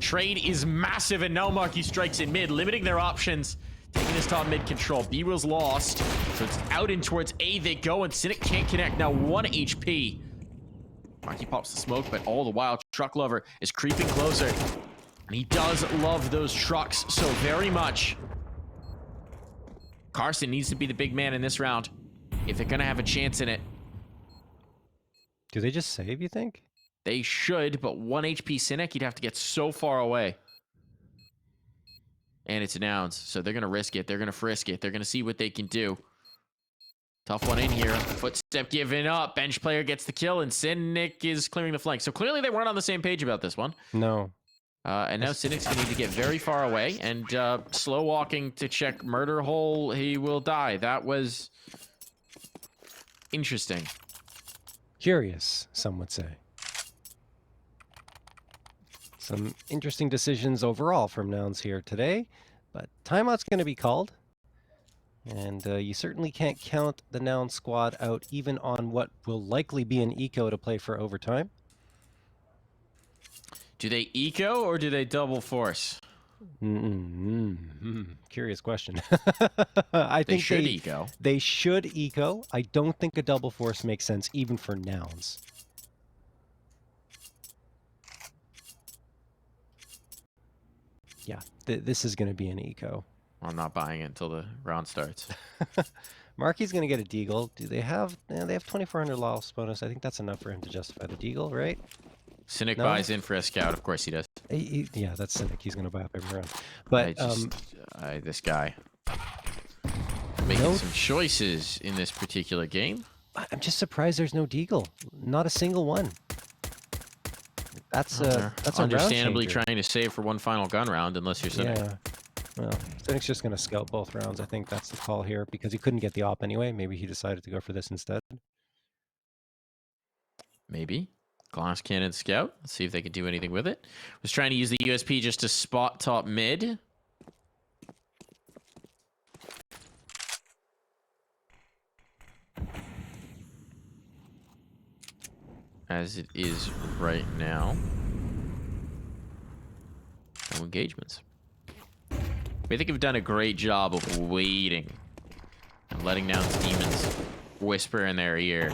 B: Trade is massive, and now MarKE strikes in mid, limiting their options. Taking this top mid control. bwills lost. So it's out in towards A they go, and cynic can't connect. Now 1 HP. MarKE pops the smoke, but all the while, Truck Lover is creeping closer. And he does love those trucks so very much. Carson needs to be the big man in this round if they're going to have a chance in it.
C: Do they just save, you think?
B: They should, but 1 HP cynic, you'd have to get so far away. And it's Nouns, so they're going to risk it. They're going to frisk it. They're going to see what they can do. Tough one in here. Footstep given up. Bench player gets the kill, and cynic is clearing the flank. So clearly they weren't on the same page about this one.
C: No.
B: And now cynic's going to need to get very far away, and slow walking to check murder hole. He will die. That was interesting.
C: Curious, some would say. Some interesting decisions overall from Nouns here today, but timeout's going to be called. And you certainly can't count the Nouns squad out even on what will likely be an eco to play for overtime.
B: Do they eco or do they double force?
C: Curious question. I
B: They
C: think
B: should eco.
C: they should eco. I don't think a double force makes sense even for Nouns. Yeah, this is going to be an eco.
B: I'm not buying it until the round starts.
C: MarKE's going to get a deagle. Do they have? Yeah, they have 2,400 loss bonus. I think that's enough for him to justify the deagle, right?
B: Cynic
C: No?
B: buys in for a scout. Of course he does.
C: Yeah, that's Cynic. He's going to buy up every round. But
B: this guy making some choices in this particular game.
C: I'm just surprised there's no deagle. Not a single one. That's
B: understandably
C: a round
B: trying to save for one final gun round, unless you're Cynic.
C: Yeah. Well, Cynic's just going to scout both rounds. I think that's the call here because he couldn't get the op anyway. Maybe he decided to go for this instead.
B: Maybe. Glass cannon scout. Let's see if they can do anything with it. Was trying to use the USP just to spot top mid. As it is right now. No engagements. Mythic have done a great job of waiting and letting down demons whisper in their ear.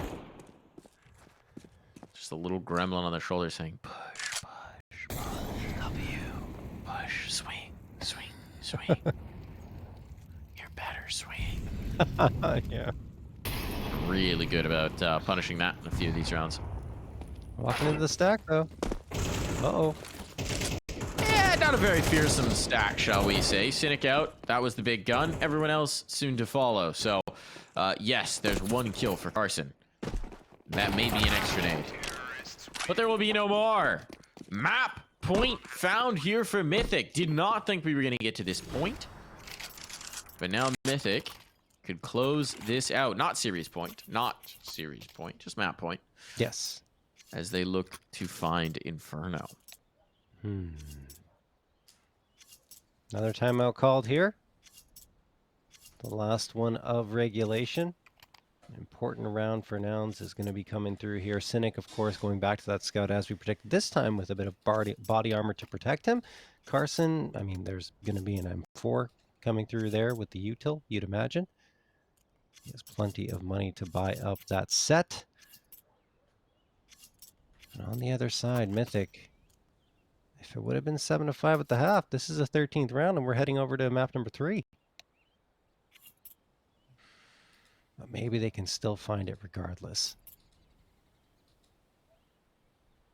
B: Just a little gremlin on their shoulder saying, push, push, push, W, push, swing, swing, swing. You're better, swing.
C: Yeah.
B: Really good about punishing that in a few of these rounds.
C: Walking into the stack, though. Uh-oh.
B: Yeah, not a very fearsome stack, shall we say. Cynic out. That was the big gun. Everyone else soon to follow. So, yes, there's one kill for Carson. That may be an extra nade. But there will be no more. Map point found here for Mythic. Did not think we were going to get to this point. But now Mythic could close this out. Not series point. Not series point. Just map point.
C: Yes.
B: As they look to find Inferno.
C: Another timeout called here. The last one of regulation. An important round for Nouns is going to be coming through here. Cynic, of course, going back to that scout as we predicted, this time with a bit of body armor to protect him. Carson, I mean, there's going to be an M4 coming through there with the util, you'd imagine. He has plenty of money to buy up that set. And on the other side, Mythic, if it would have been 7-5 at the half, this is a 13th round and we're heading over to map number 3. But maybe they can still find it regardless.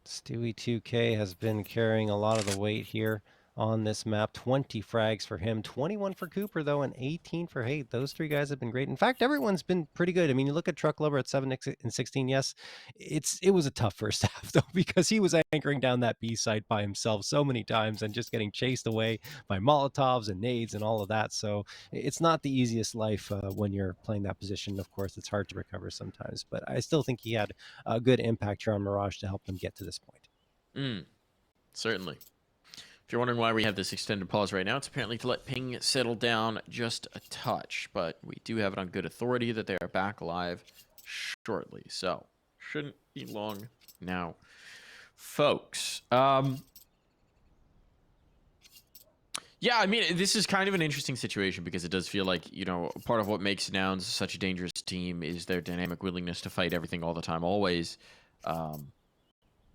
C: Stewie 2K has been carrying a lot of the weight here on this map. 20 frags for him, 21 for Cooper though, and 18 for Hate. Those three guys have been great. In fact, everyone's been pretty good. I mean, you look at Truck Lover at 7 and 16. Yes, it was a tough first half though, because he was anchoring down that B site by himself so many times and just getting chased away by Molotovs and nades and all of that. So it's not the easiest life when you're playing that position. Of course, it's hard to recover sometimes, but I still think he had a good impact here on Mirage to help them get to this point.
B: Certainly. If you're wondering why we have this extended pause right now, it's apparently to let ping settle down just a touch, but we do have it on good authority that they are back live shortly, so shouldn't be long now, folks. Yeah, I mean, this is kind of an interesting situation because it does feel like, you know, part of what makes Nouns such a dangerous team is their dynamic willingness to fight everything all the time, always.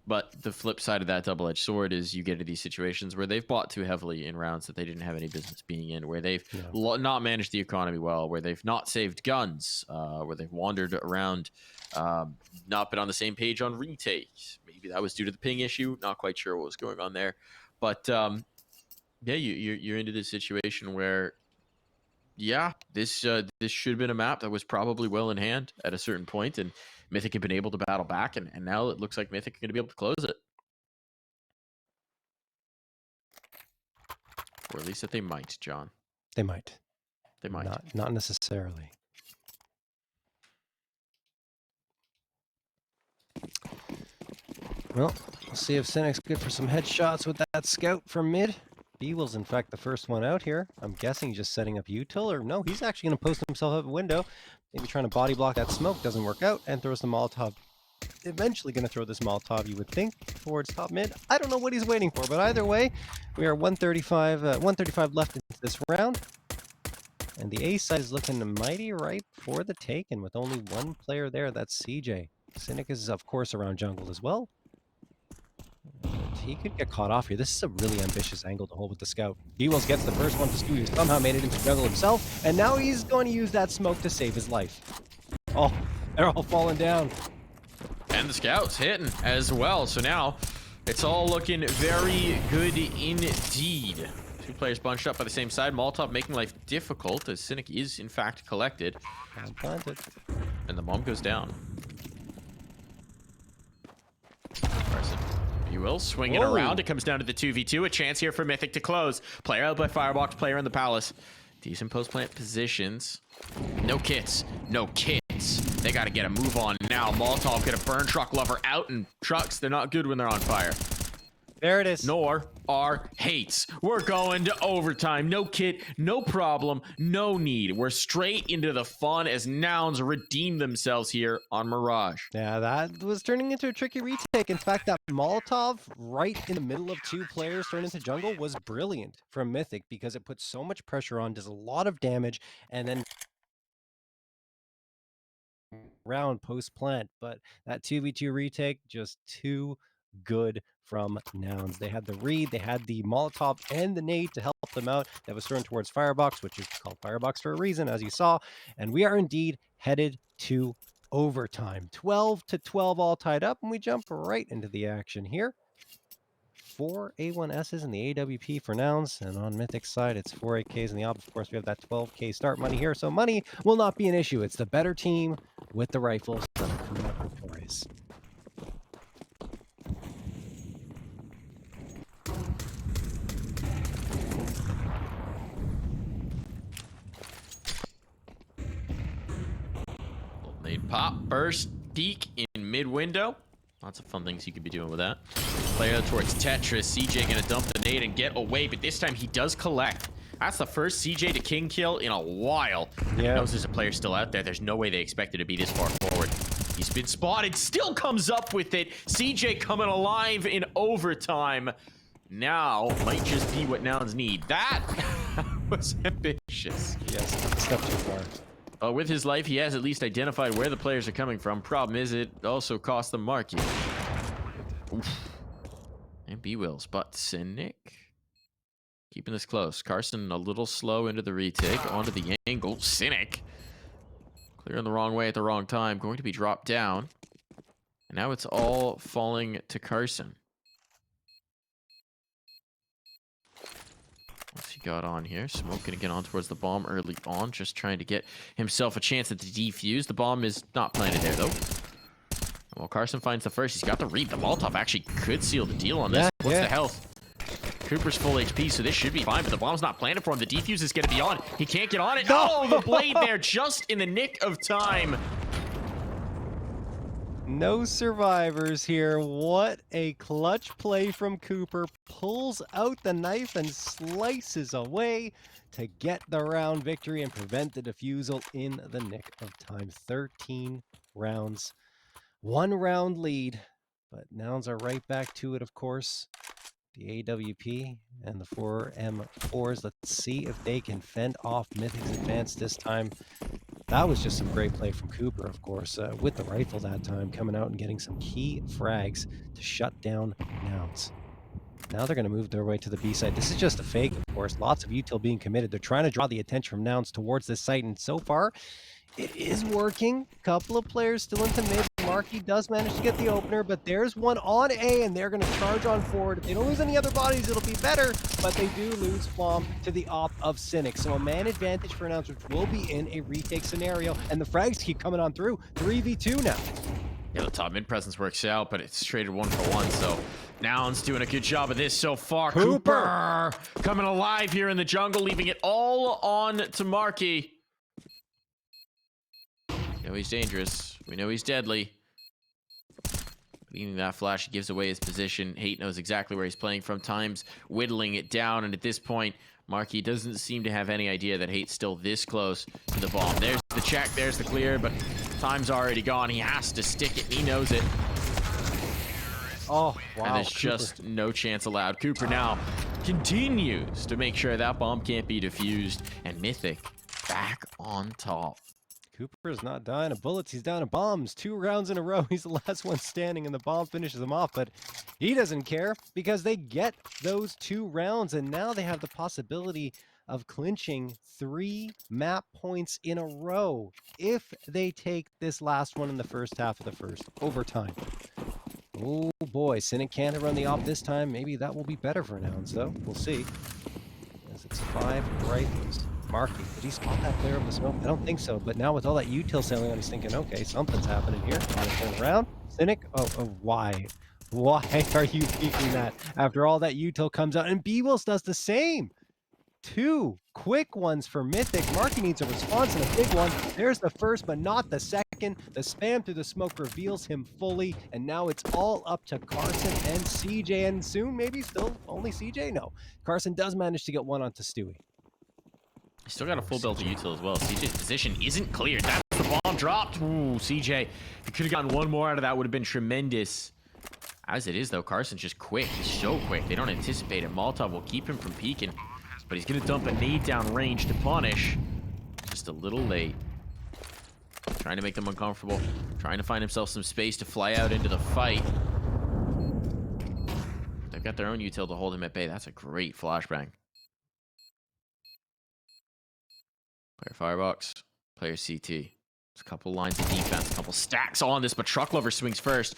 B: But the flip side of that double-edged sword is you get into these situations where they've bought too heavily in rounds that they didn't have any business being in, where they've not managed the economy well, where they've not saved guns, where they've wandered around, not been on the same page on retakes. Maybe that was due to the ping issue. Not quite sure what was going on there. But, yeah, you're into this situation where, yeah, this should have been a map that was probably well in hand at a certain point, and Mythic had been able to battle back, and now it looks like Mythic are going to be able to close it. Or at least that they might, John.
C: They might.
B: They might.
C: Not necessarily. Well, we'll see if Cynic's good for some headshots with that scout from mid. bwills, in fact, the first one out here. I'm guessing just setting up util, or no, he's actually going to post himself up a window. Maybe trying to body block that smoke, doesn't work out, and throws the Molotov. Eventually going to throw this Molotov, you would think, towards top mid. I don't know what he's waiting for, but either way, we are 135 left into this round. And the A side is looking mighty ripe for the take, and with only one player there, that's CJ. Cynic is, of course, around jungle as well. And he could get caught off here. This is a really ambitious angle to hold with the scout. bwills gets the first one to Stu, who somehow made it into jungle himself, and now he's going to use that smoke to save his life. Oh, they're all falling down.
B: And the scouts hitting as well. So now it's all looking very good indeed. Two players bunched up by the same side. Molotov making life difficult as Cynic is in fact collected.
C: And planted.
B: And the bomb goes down. Carson, bwills swinging around. It comes down to the 2v2. A chance here for Mythic to close. Player out by Firebox, player in the palace. Decent post plant positions. No kits. No kits. They got to get a move on now. Molotov gonna burn Truck Lover out, and trucks, they're not good when they're on fire.
C: There it is.
B: Nor are hates. We're going to overtime. No kit, no problem, no need. We're straight into the fun as Nouns redeem themselves here on Mirage.
C: Yeah, that was turning into a tricky retake. In fact, that Molotov right in the middle of two players turned into jungle was brilliant from Mythic because it puts so much pressure on, does a lot of damage, and then round post plant. But that 2v2 retake, just too good from Nouns. They had the read, they had the Molotov and the nade to help them out. That was thrown towards Firebox, which is called Firebox for a reason, as you saw. And we are indeed headed to overtime. 12-12 all tied up, and we jump right into the action here. 4 A1Ss in the AWP for Nouns, and on Mythic's side, it's 4 AKs in the op. Of course, we have that 12K start money here, so money will not be an issue. It's the better team with the rifles that are coming up victorious.
B: Nade pop, burst, peek in mid window. Lots of fun things you could be doing with that. Player towards Tetris. CJ gonna dump the nade and get away, but this time he does collect. That's the first CJ to king kill in a while.
C: Yeah.
B: Knows there's a player still out there. There's no way they expected to be this far forward. He's been spotted, still comes up with it. CJ coming alive in overtime. Now might just be what Nouns need. That was ambitious.
C: Yes, a step too far.
B: With his life, he has at least identified where the players are coming from. Problem is, it also cost them MarKE. Oof. And bwills, but Cynic keeping this close. Carson a little slow into the retake, onto the angle. Cynic clearing the wrong way at the wrong time, going to be dropped down. And now it's all falling to Carson. What's he got on here? Smoke gonna get on towards the bomb early on, just trying to get himself a chance at the defuse. The bomb is not planted there, though. Well, Carson finds the first. He's got the read. The Molotov actually could seal the deal on this. What's the health? Cooper's full HP, so this should be fine, but the bomb's not planted for him. The defuse is gonna be on. He can't get on it. Oh, the blade there just in the nick of time.
C: No survivors here. What a clutch play from Cooper. Pulls out the knife and slices away to get the round victory and prevent the defusal in the nick of time. 13 rounds. 1 round lead. But Nouns are right back to it, of course. The AWP and the 4M4s. Let's see if they can fend off Mythic's advance this time. That was just some great play from Cooper, of course, with the rifle that time, coming out and getting some key frags to shut down Nouns. Now they're going to move their way to the B side. This is just a fake, of course. Lots of util being committed. They're trying to draw the attention from Nouns towards this site, and so far, it is working. Couple of players still into mid. MarKE does manage to get the opener, but there's one on A, and they're going to charge on forward. If they don't lose any other bodies, it'll be better, but they do lose Flom to the op of Cynic. So a man advantage for Nouns, which will be in a retake scenario, and the frags keep coming on through. 3v2 now.
B: Yeah, the top mid presence works out, but it's traded 1-for-1, so Nouns doing a good job of this so far. Cooper coming alive here in the jungle, leaving it all on to MarKE. We know he's dangerous. We know he's deadly. Leaving that flash, he gives away his position. Hate knows exactly where he's playing from. Time's whittling it down, and at this point, MarKE doesn't seem to have any idea that Hate's still this close to the bomb. There's the check, there's the clear, but time's already gone. He has to stick it, and he knows it.
C: Oh, wow.
B: And there's just no chance allowed. Cooper now continues to make sure that bomb can't be defused, and Mythic back on top.
C: Cooper is not dying of bullets. He's down to bombs. 2 rounds in a row. He's the last one standing, and the bomb finishes him off. But he doesn't care because they get those 2 rounds, and now they have the possibility of clinching 3 map points in a row if they take this last one in the first half of the first overtime. Oh boy, Cynic can't run the op this time. Maybe that will be better for Nouns, though. We'll see. As it's 5 rifles. MarKE, did he spot that player of the smoke? I don't think so, but now with all that util sailing on, he's thinking, okay, something's happening here. Turn around. Cynic, oh, why? Why are you peeking that after all that util comes out? And bwills does the same. 2 quick ones for Mythic. MarKE needs a response and a big one. There's the first, but not the second. The spam through the smoke reveals him fully, and now it's all up to Carson and CJ, and soon maybe still only CJ? No. Carson does manage to get one onto Stewie.
B: He's still got a full build to util as well. CJ's position isn't cleared. That's the bomb dropped. Ooh, CJ, if he could have gotten one more out of that, would have been tremendous. As it is, though, Carson's just quick. He's so quick. They don't anticipate it. Molotov will keep him from peeking, but he's going to dump a nade down range to punish. Just a little late. Trying to make them uncomfortable. Trying to find himself some space to fly out into the fight. They've got their own util to hold him at bay. That's a great flashbang. Player firebox, player CT. There's a couple lines of defense, a couple stacks on this, but Truck Lover swings first.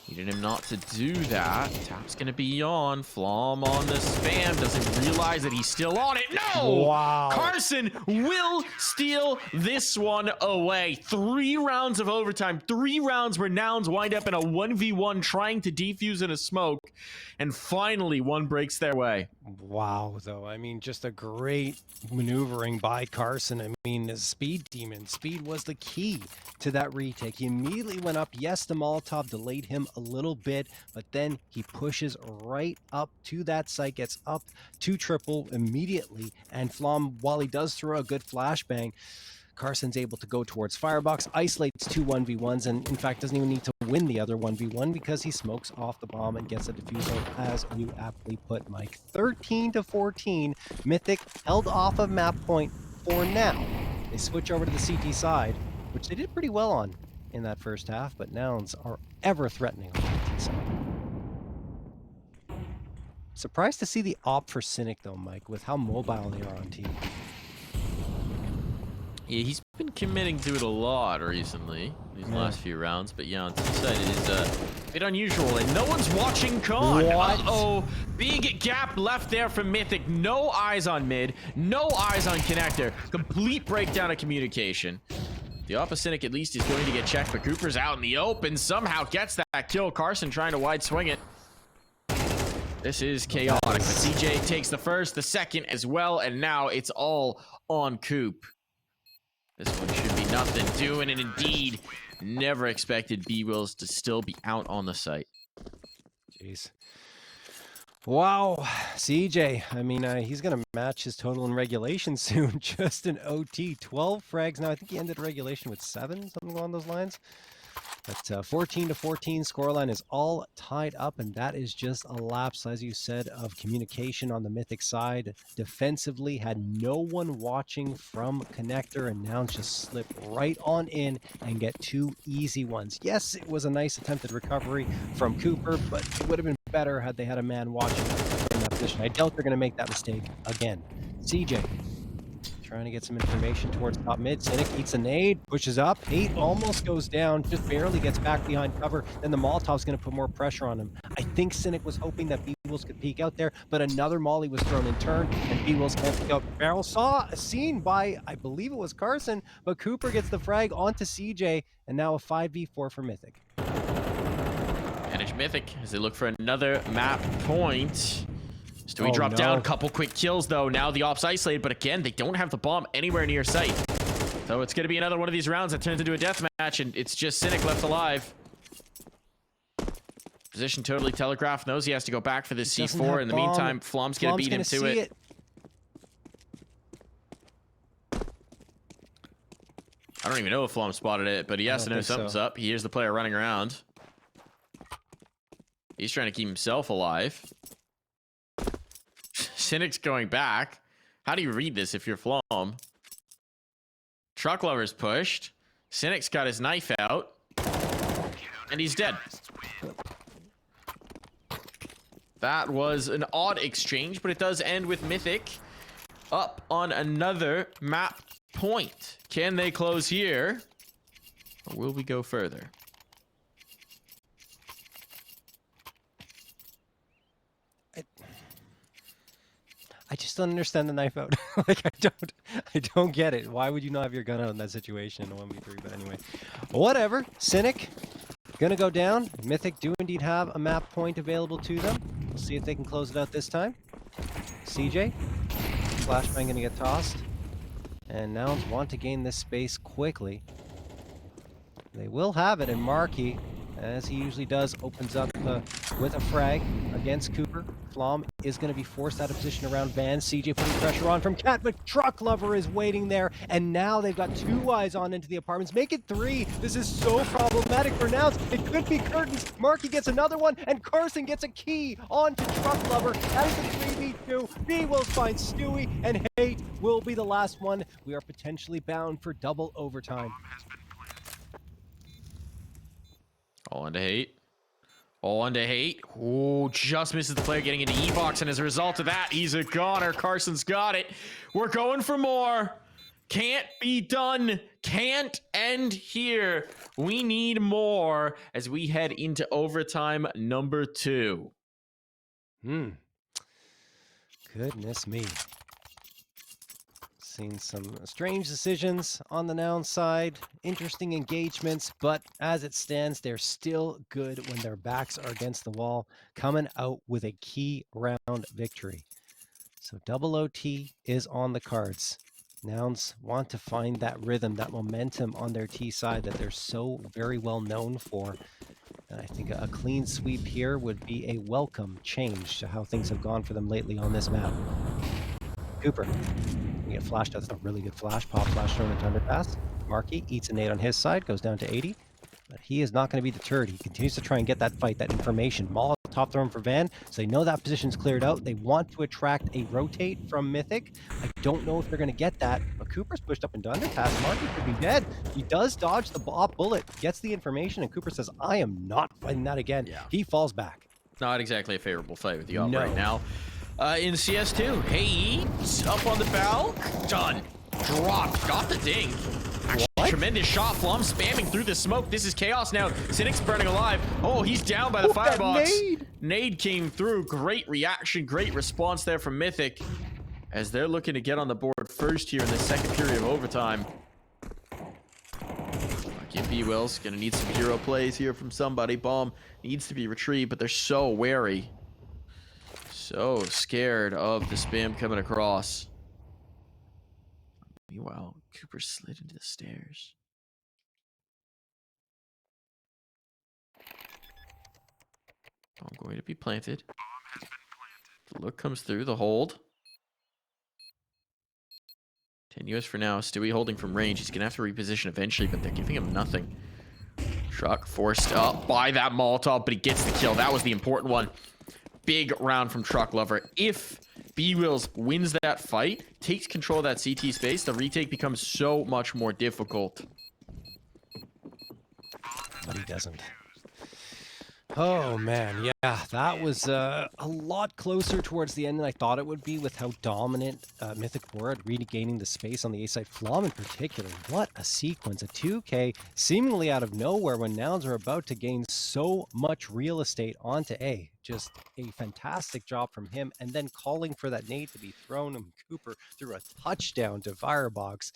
B: Needed him not to do that. Tap's gonna be on. Flom on the spam. Doesn't realize that he's still on it. No!
C: Wow.
B: Carson will steal this one away. 3 rounds of overtime. 3 rounds where Nouns wind up in a 1v1 trying to defuse in a smoke. And finally, one breaks their way.
C: Wow, though. I mean, just a great maneuvering by Carson. I mean, the speed demon. Speed was the key to that retake. He immediately went up. Yes, the Molotov delayed him a little bit, but then he pushes right up to that site, gets up to triple immediately, and Flom, while he does throw a good flashbang, Carson's able to go towards Firebox, isolates 2 1v1s, and in fact doesn't even need to win the other 1v1 because he smokes off the bomb and gets a defusal, as you aptly put, Mike. 13-14, Mythic held off of map point for now. They switch over to the CT side, which they did pretty well on in that first half, but Nouns are ever threatening on the CT side. Surprised to see the op for Cynic, though, Mike, with how mobile they are on team.
B: Yeah, he's been committing to it a lot recently, these last few rounds. But yeah, on T-side it is a bit unusual, and no one's watching Con. Uh-oh, big gap left there from Mythic. No eyes on mid, no eyes on connector. Complete breakdown of communication. The opposite at least is going to get checked, but Cooper's out in the open. Somehow gets that kill. Carson trying to wide swing it. This is chaotic, but CJ takes the first, the second as well, and now it's all on Coop. This one should be nothing doing, and indeed, never expected bwills to still be out on the site.
C: Jeez. Wow, CJ, I mean, he's going to match his total in regulation soon. Just an OT, 12 frags. Now, I think he ended regulation with 7, something along those lines. But 14-14 scoreline is all tied up, and that is just a lapse, as you said, of communication on the Mythic side. Defensively, had no one watching from connector, and now just slip right on in and get 2 easy ones. Yes, it was a nice attempted recovery from Cooper, but it would have been better had they had a man watching in that position. I doubt they're going to make that mistake again. CJ trying to get some information towards top mid. Cynic eats a nade, pushes up. Hate almost goes down, just barely gets back behind cover. Then the Molotov's going to put more pressure on him. I think Cynic was hoping that bwills could peek out there, but another molly was thrown in turn, and bwills can't peek out. Barrel saw a scene by, I believe it was Carson, but Cooper gets the frag onto CJ, and now a 5v4 for Mythic.
B: Manage Mythic as they look for another map point. Stewie dropped down, couple quick kills though. Now the ops isolated, but again, they don't have the bomb anywhere near sight. So it's going to be another one of these rounds that turns into a death match, and it's just Cynic left alive. Position totally telegraphed. Knows he has to go back for this
C: Doesn't
B: C4.
C: have
B: In the
C: bomb.
B: meantime, Flom's going to beat him
C: gonna
B: to
C: see
B: it. I don't even know if Flom spotted it, but he has to know something's up. He hears the player running around. He's trying to keep himself alive. Cynic's going back. How do you read this if you're Flom? Truck Lover's pushed. Cynic's got his knife out. And he's dead. That was an odd exchange, but it does end with Mythic up on another map point. Can they close here? Or will we go further?
C: I just don't understand the knife out. Like, I don't get it. Why would you not have your gun out in that situation in a 1v3? But anyway, whatever. Cynic gonna go down. Mythic do indeed have a map point available to them. We'll see if they can close it out this time. CJ, flashbang gonna get tossed. And Nouns want to gain this space quickly. They will have it, and MarKE, as he usually does, opens up with a frag against Cooper. Flom is going to be forced out of position around Van. CJ putting pressure on from Cat, but Truck Lover is waiting there, and now they've got 2 eyes on into the apartments. Make it 3. This is so problematic for Nouns. It could be curtains. MarKE gets another one, and Carson gets a key onto Truck Lover. That is the 3v2. bwills finds Stewie, and Hate will be the last one. We are potentially bound for double overtime.
B: All into Hate. All into Hate. Oh, just misses the player getting into E-box, and as a result of that, he's a goner. Carson's got it. We're going for more. Can't be done. Can't end here. We need more as we head into overtime number 2.
C: Goodness me. Seen some strange decisions on the Nouns side, interesting engagements, but as it stands, they're still good when their backs are against the wall, coming out with a key round victory. So double OT is on the cards. Nouns want to find that rhythm, that momentum on their T side that they're so very well known for. And I think a clean sweep here would be a welcome change to how things have gone for them lately on this map. Cooper. Get flashed. That's a really good flash. Pop flash thrown into underpass. MarKE eats a nade on his side, goes down to 80. But he is not going to be deterred. He continues to try and get that fight, that information. Maul top thrown for Van, so they know that position's cleared out. They want to attract a rotate from Mythic. I don't know if they're going to get that, but Cooper's pushed up into underpass. MarKE could be dead. He does dodge the bullet, gets the information, and Cooper says, I am not fighting that again. Yeah. He falls back.
B: Not exactly a favorable fight with the op right now. In CS2, Hayes up on the bow. Done. Dropped. Got the ding. Actually, tremendous shot. Flom spamming through the smoke. This is chaos now. Cynic's burning alive. Oh, he's down by the firebox. Nade came through. Great reaction. Great response there from Mythic as they're looking to get on the board first here in the second period of overtime. Again, bwills gonna need some hero plays here from somebody. Bomb needs to be retrieved, but they're so wary. So scared of the spam coming across. Meanwhile, Cooper slid into the stairs. I'm going to be planted. The look comes through, the hold. Tenuous for now. Stewie holding from range. He's going to have to reposition eventually, but they're giving him nothing. Truck forced up by that Molotov, but he gets the kill. That was the important one. Big round from Truck Lover. If bwills wins that fight, takes control of that CT space, the retake becomes so much more difficult.
C: But he doesn't. Oh man, yeah, that was a lot closer towards the end than I thought it would be with how dominant Mythic were at regaining the space on the A side. Flom in particular, what a sequence, a 2K seemingly out of nowhere when Nouns are about to gain so much real estate onto A. Just a fantastic job from him, and then calling for that nade to be thrown, and Cooper threw a touchdown to Firebox.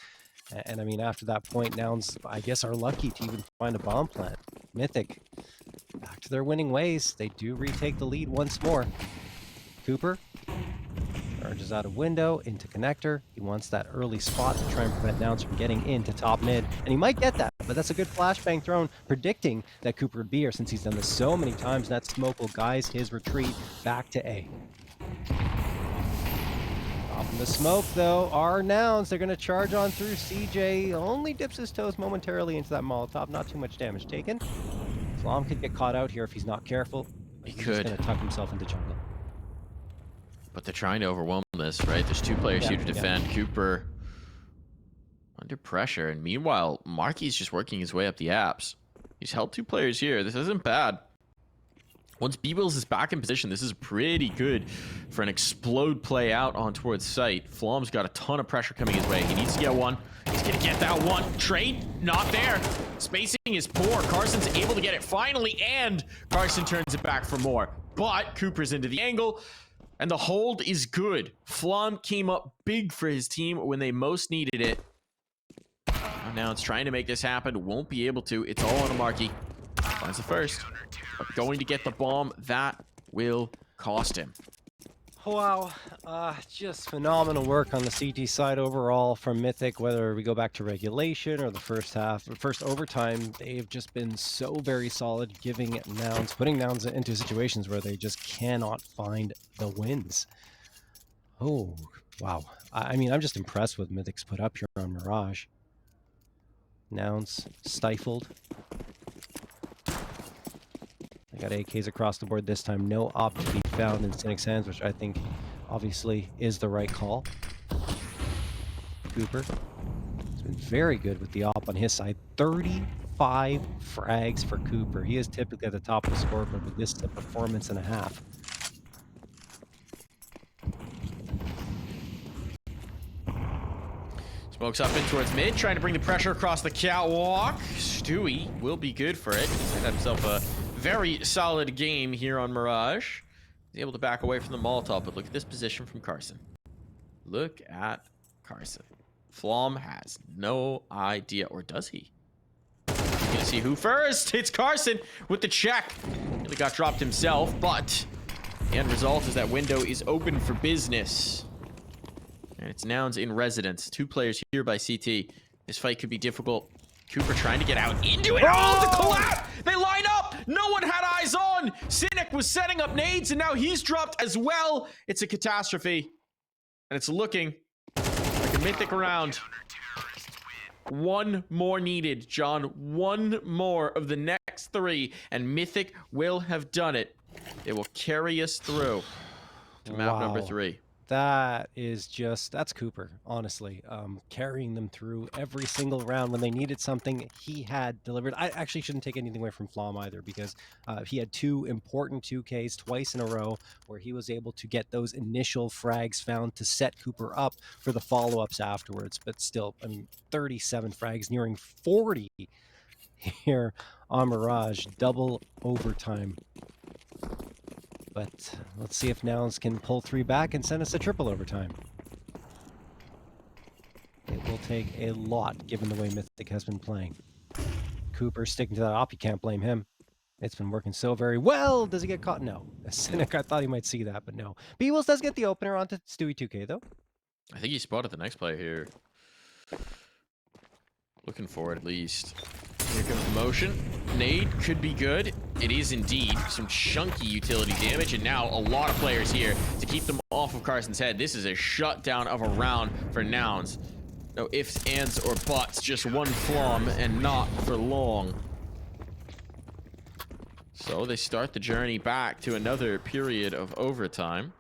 C: And I mean, after that point, Nouns, I guess, are lucky to even find a bomb plant. Mythic, back to their winning ways. They do retake the lead once more. Cooper charges out a window into connector. He wants that early spot to try and prevent Nouns from getting into top mid. And he might get that. but that's a good flashbang thrown, predicting that Cooper would be here since he's done this so many times. That smoke will guide his retreat back to A. Off in the smoke, though, are Nouns. They're going to charge on through. CJ only dips his toes momentarily into that Molotov. Not too much damage taken. Flom could get caught out here if he's not careful.
B: He
C: He's
B: could.
C: just going to tuck himself into jungle.
B: But they're trying to overwhelm this, right? There's 2 players here to defend. Cooper under pressure. And meanwhile, MarKE's just working his way up the apps. He's held 2 players here. This isn't bad. Once bwills is back in position, this is pretty good for an explode play out on towards site. Flom's got a ton of pressure coming his way. He needs to get one. He's going to get that one. Trade, not there. Spacing is poor. Carson's able to get it finally, and Carson turns it back for more. But Cooper's into the angle, and the hold is good. Flom came up big for his team when they most needed it. Now it's trying to make this happen. Won't be able to. It's all on a MarKE. Finds the first. But going to get the bomb, that will cost him.
C: Wow, just phenomenal work on the CT side overall from Mythic, whether we go back to regulation or the first half, or first overtime. They've just been so very solid, giving Nouns, putting Nouns into situations where they just cannot find the wins. Oh, wow. I mean, I'm just impressed with Mythic's put up here on Mirage. Nouns stifled. They got AKs across the board this time. No op to be found in Cynic's hands, which I think obviously is the right call. Cooper has been very good with the op on his side. 35 frags for Cooper. He is typically at the top of the scoreboard, but this is a performance and a half.
B: Smokes up in towards mid, trying to bring the pressure across the catwalk. Stewie will be good for it. He's had himself a very solid game here on Mirage. He's able to back away from the Molotov, but look at this position from Carson. Look at Carson. Flom has no idea, or does he? He's gonna see who first. It's Carson with the check. Really got dropped himself, but the end result is that window is open for business. And it's Nouns in residence. 2 players here by CT. This fight could be difficult. Cooper trying to get out into it. Oh, the collapse! They line up! No one had eyes on! Cynic was setting up nades, and now he's dropped as well. It's a catastrophe. And it's looking like a Mythic round. 1 more needed, John. 1 more of the next 3, and Mythic will have done it. It will carry us through to map number 3.
C: That is just, that's Cooper, honestly. Carrying them through every single round when they needed something, he had delivered. I actually shouldn't take anything away from Flom either, because he had 2 important 2Ks twice in a row where he was able to get those initial frags found to set Cooper up for the follow-ups afterwards. But still, I mean, 37 frags, nearing 40 here on Mirage, double overtime. But let's see if Nouns can pull 3 back and send us a triple overtime. It will take a lot, given the way Mythic has been playing. Cooper sticking to that op, you can't blame him. It's been working so very well. Does he get caught? No. Cynic, I thought he might see that, but no. bwills does get the opener onto Stewie 2K, though.
B: I think he spotted the next player here. Looking for it, at least. Here comes the motion. Nade could be good. It is indeed. Some chunky utility damage, and now a lot of players here to keep them off of Carson's head. This is a shutdown of a round for Nouns. No ifs, ands, or buts. Just 1 Flom, and not for long. So they start the journey back to another period of overtime.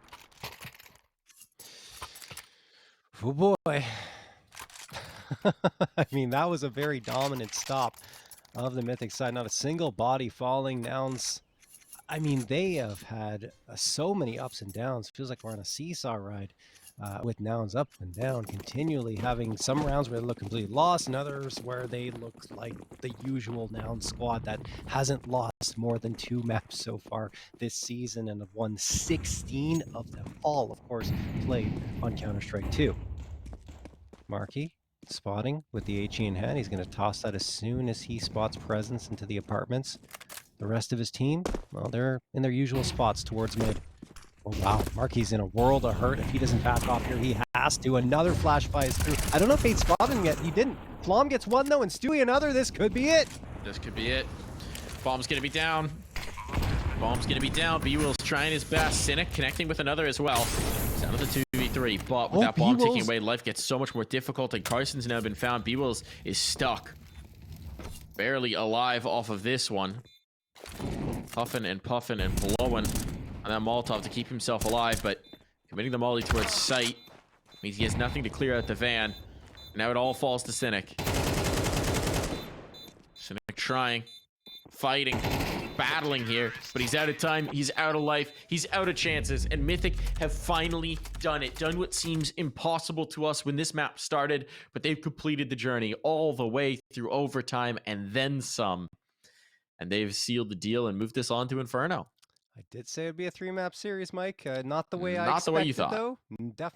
C: Oh boy. I mean, that was a very dominant stop of the Mythic side. Not a single body falling. Nouns, I mean, they have had so many ups and downs. Feels like we're on a seesaw ride with Nouns up and down, continually having some rounds where they look completely lost and others where they look like the usual Nouns squad that hasn't lost more than 2 maps so far this season and have won 16 of them, all, of course, played on Counter-Strike 2. MarKE spotting with the HE in hand. He's going to toss that as soon as he spots presence into the apartments. The rest of his team, well, they're in their usual spots towards mid. Oh, wow, MarKE's in a world of hurt. If he doesn't back off here, he has to. Another flash fires through. I don't know if Fate's spotted him yet. He didn't. Flom gets one, though, and Stewie another. This could be it.
B: This could be it. Bomb's gonna be down. Bomb's gonna be down. bwills trying his best. Cynic connecting with another as well. It's out of the 2v3, but with that bomb ticking away, life gets so much more difficult, and Carson's now been found. bwills is stuck. Barely alive off of this one. Puffing and puffing and blowing on that Molotov to keep himself alive, but committing the molly towards sight means he has nothing to clear out the van. Now it all falls to Cynic. Cynic trying, fighting, battling here, but he's out of time, he's out of life, he's out of chances, and Mythic have finally done it. Done what seems impossible to us when this map started, but they've completed the journey all the way through overtime and then some. And they've sealed the deal and moved this on to Inferno.
C: I did say it'd be a 3-map series, Mike. Not the way I
B: Not the way you
C: expected,
B: thought.
C: though. Definitely.